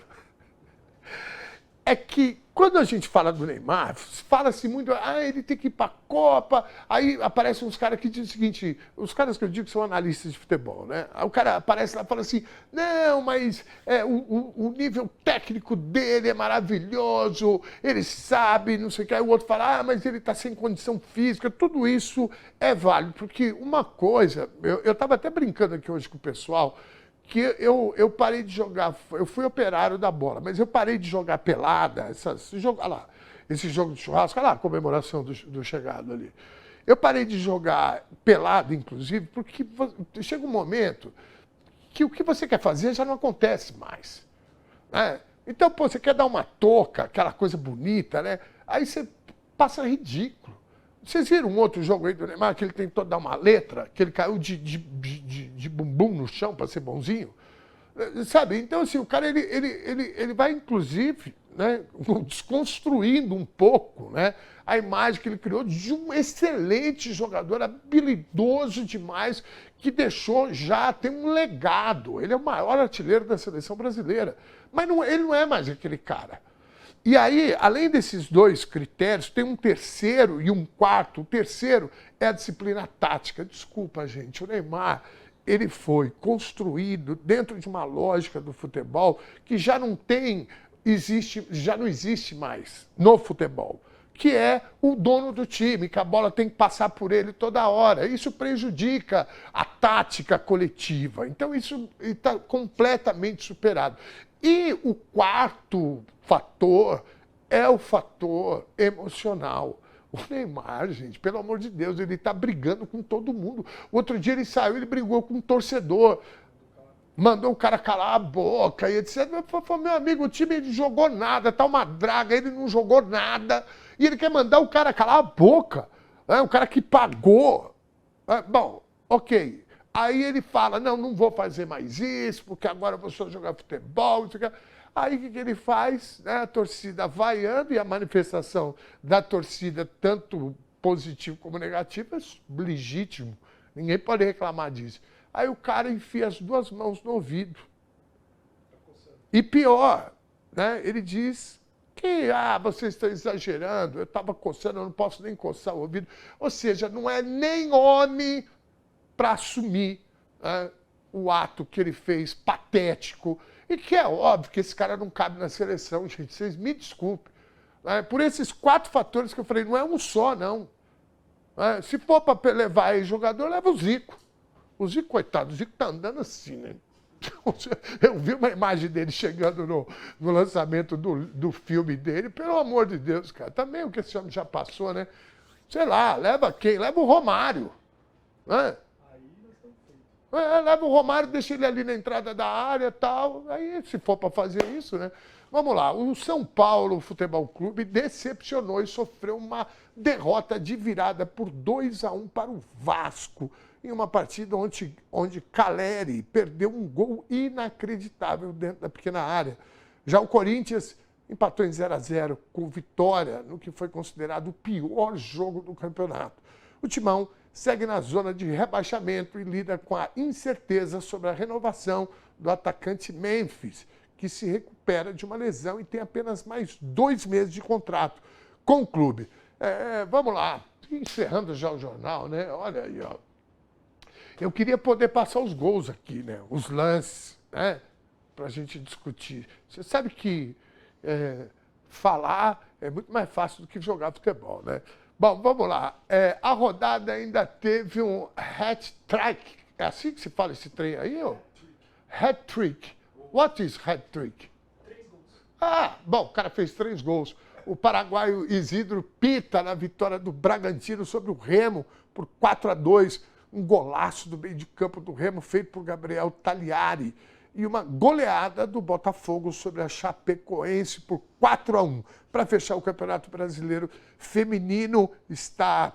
é que quando a gente fala do Neymar, fala-se muito, ele tem que ir para a Copa, aí aparecem uns caras que dizem o seguinte, os caras que eu digo que são analistas de futebol, né? Aí o cara aparece lá e fala assim, não, mas o nível técnico dele é maravilhoso, ele sabe, não sei o que, aí o outro fala, mas ele está sem condição física, tudo isso é válido, porque uma coisa, eu estava até brincando aqui hoje com o pessoal, que eu parei de jogar, eu fui operário da bola, mas eu parei de jogar pelada, esse jogo de churrasco, olha lá a comemoração do chegado ali. Eu parei de jogar pelada, inclusive, porque chega um momento que o que você quer fazer já não acontece mais. Né? Então, pô, você quer dar uma touca, aquela coisa bonita, né? Aí você passa ridículo. Vocês viram um outro jogo aí do Neymar, que ele tentou dar uma letra, que ele caiu de bumbum no chão para ser bonzinho? Sabe? Então, assim, o cara, ele vai, inclusive, né, desconstruindo um pouco, né, a imagem que ele criou de um excelente jogador, habilidoso demais, que deixou já, tem um legado. Ele é o maior artilheiro da seleção brasileira. Mas ele não é mais aquele cara. E aí, além desses dois critérios, tem um terceiro e um quarto. O terceiro é a disciplina tática. Desculpa, gente, o Neymar, ele foi construído dentro de uma lógica do futebol que já não existe mais no futebol, que é o dono do time, que a bola tem que passar por ele toda hora. Isso prejudica a tática coletiva. Então, isso está completamente superado. E o quarto fator é o fator emocional. O Neymar, gente, pelo amor de Deus, ele está brigando com todo mundo. Outro dia ele saiu, ele brigou com um torcedor, mandou o cara calar a boca e etc. Falei, meu amigo, o time ele jogou nada, tá uma draga, ele não jogou nada. E ele quer mandar o cara calar a boca, o cara que pagou. Bom, ok. Aí ele fala, não vou fazer mais isso, porque agora eu vou só jogar futebol. Aí o que ele faz? A torcida vaiando, e a manifestação da torcida, tanto positiva como negativa, é legítimo. Ninguém pode reclamar disso. Aí o cara enfia as duas mãos no ouvido. E pior, né, ele diz que vocês estão exagerando, eu estava coçando, eu não posso nem coçar o ouvido. Ou seja, não é nem homem para assumir o ato que ele fez patético, e que é óbvio que esse cara não cabe na seleção, gente, vocês me desculpem. Por esses 4 fatores que eu falei, não é um só, não. Se for para levar aí jogador, leva o Zico. O Zico, coitado, o Zico tá andando assim, né? Eu vi uma imagem dele chegando no lançamento do filme dele, pelo amor de Deus, cara, também o que esse homem já passou, né? Sei lá, leva quem? Leva o Romário. Leva o Romário, deixa ele ali na entrada da área e tal. Aí, se for para fazer isso, né? Vamos lá. O São Paulo Futebol Clube decepcionou e sofreu uma derrota de virada por 2-1 para o Vasco, em uma partida onde Caleri perdeu um gol inacreditável dentro da pequena área. Já o Corinthians empatou em 0-0 com vitória no que foi considerado o pior jogo do campeonato. O Timão segue na zona de rebaixamento e lida com a incerteza sobre a renovação do atacante Memphis, que se recupera de uma lesão e tem apenas mais 2 meses de contrato com o clube. Vamos lá, encerrando já o jornal, né? Olha aí, ó. Eu queria poder passar os gols aqui, né? Os lances, né? Para a gente discutir. Você sabe que falar é muito mais fácil do que jogar futebol, né? Bom, vamos lá. A rodada ainda teve um hat-trick. É assim que se fala esse trem aí, ó? Hat-trick. What is hat-trick? 3 gols. Ah, bom, o cara fez 3 gols. O paraguaio Isidro Pita na vitória do Bragantino sobre o Remo por 4-2. Um golaço do meio de campo do Remo feito por Gabriel Tagliari. E uma goleada do Botafogo sobre a Chapecoense por 4-1. Para fechar o Campeonato Brasileiro Feminino, está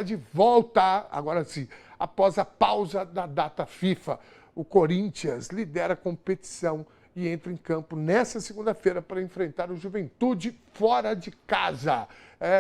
de volta, agora sim, após a pausa da data FIFA. O Corinthians lidera a competição e entra em campo nessa segunda-feira para enfrentar o Juventude fora de casa.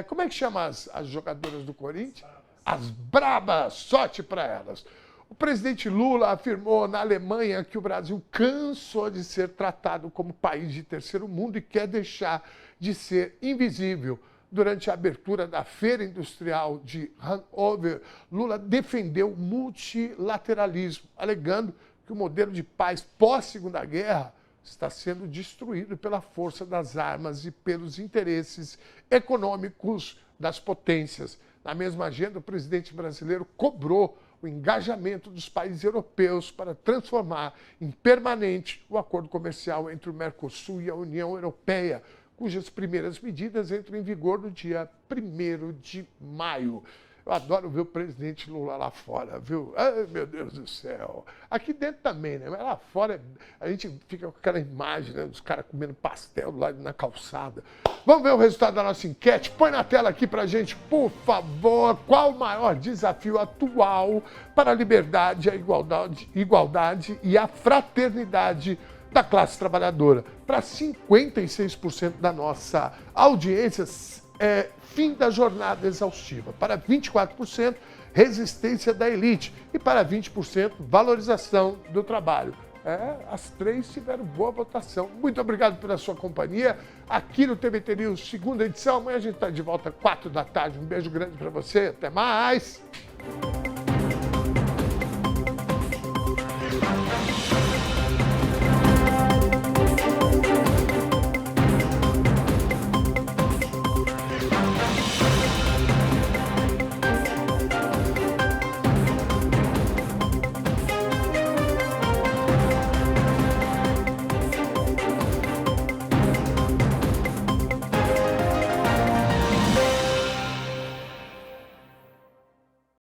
Como é que chama as jogadoras do Corinthians? As Brabas. Sorte para elas. O presidente Lula afirmou na Alemanha que o Brasil cansou de ser tratado como país de terceiro mundo e quer deixar de ser invisível. Durante a abertura da Feira Industrial de Hannover, Lula defendeu o multilateralismo, alegando que o modelo de paz pós-Segunda Guerra está sendo destruído pela força das armas e pelos interesses econômicos das potências. Na mesma agenda, o presidente brasileiro cobrou o engajamento dos países europeus para transformar em permanente o acordo comercial entre o Mercosul e a União Europeia, cujas primeiras medidas entram em vigor no dia 1º de maio. Eu adoro ver o presidente Lula lá fora, viu? Ai, meu Deus do céu. Aqui dentro também, né? Mas lá fora a gente fica com aquela imagem, né, dos caras comendo pastel lá na calçada. Vamos ver o resultado da nossa enquete? Põe na tela aqui pra gente, por favor. Qual o maior desafio atual para a liberdade, a igualdade e a fraternidade da classe trabalhadora? Para 56% da nossa audiência, fim da jornada exaustiva. Para 24%, resistência da elite. E para 20%, valorização do trabalho. As 3 tiveram boa votação. Muito obrigado pela sua companhia. Aqui no TVT News, segunda edição. Amanhã a gente está de volta às 4 da tarde. Um beijo grande para você. Até mais!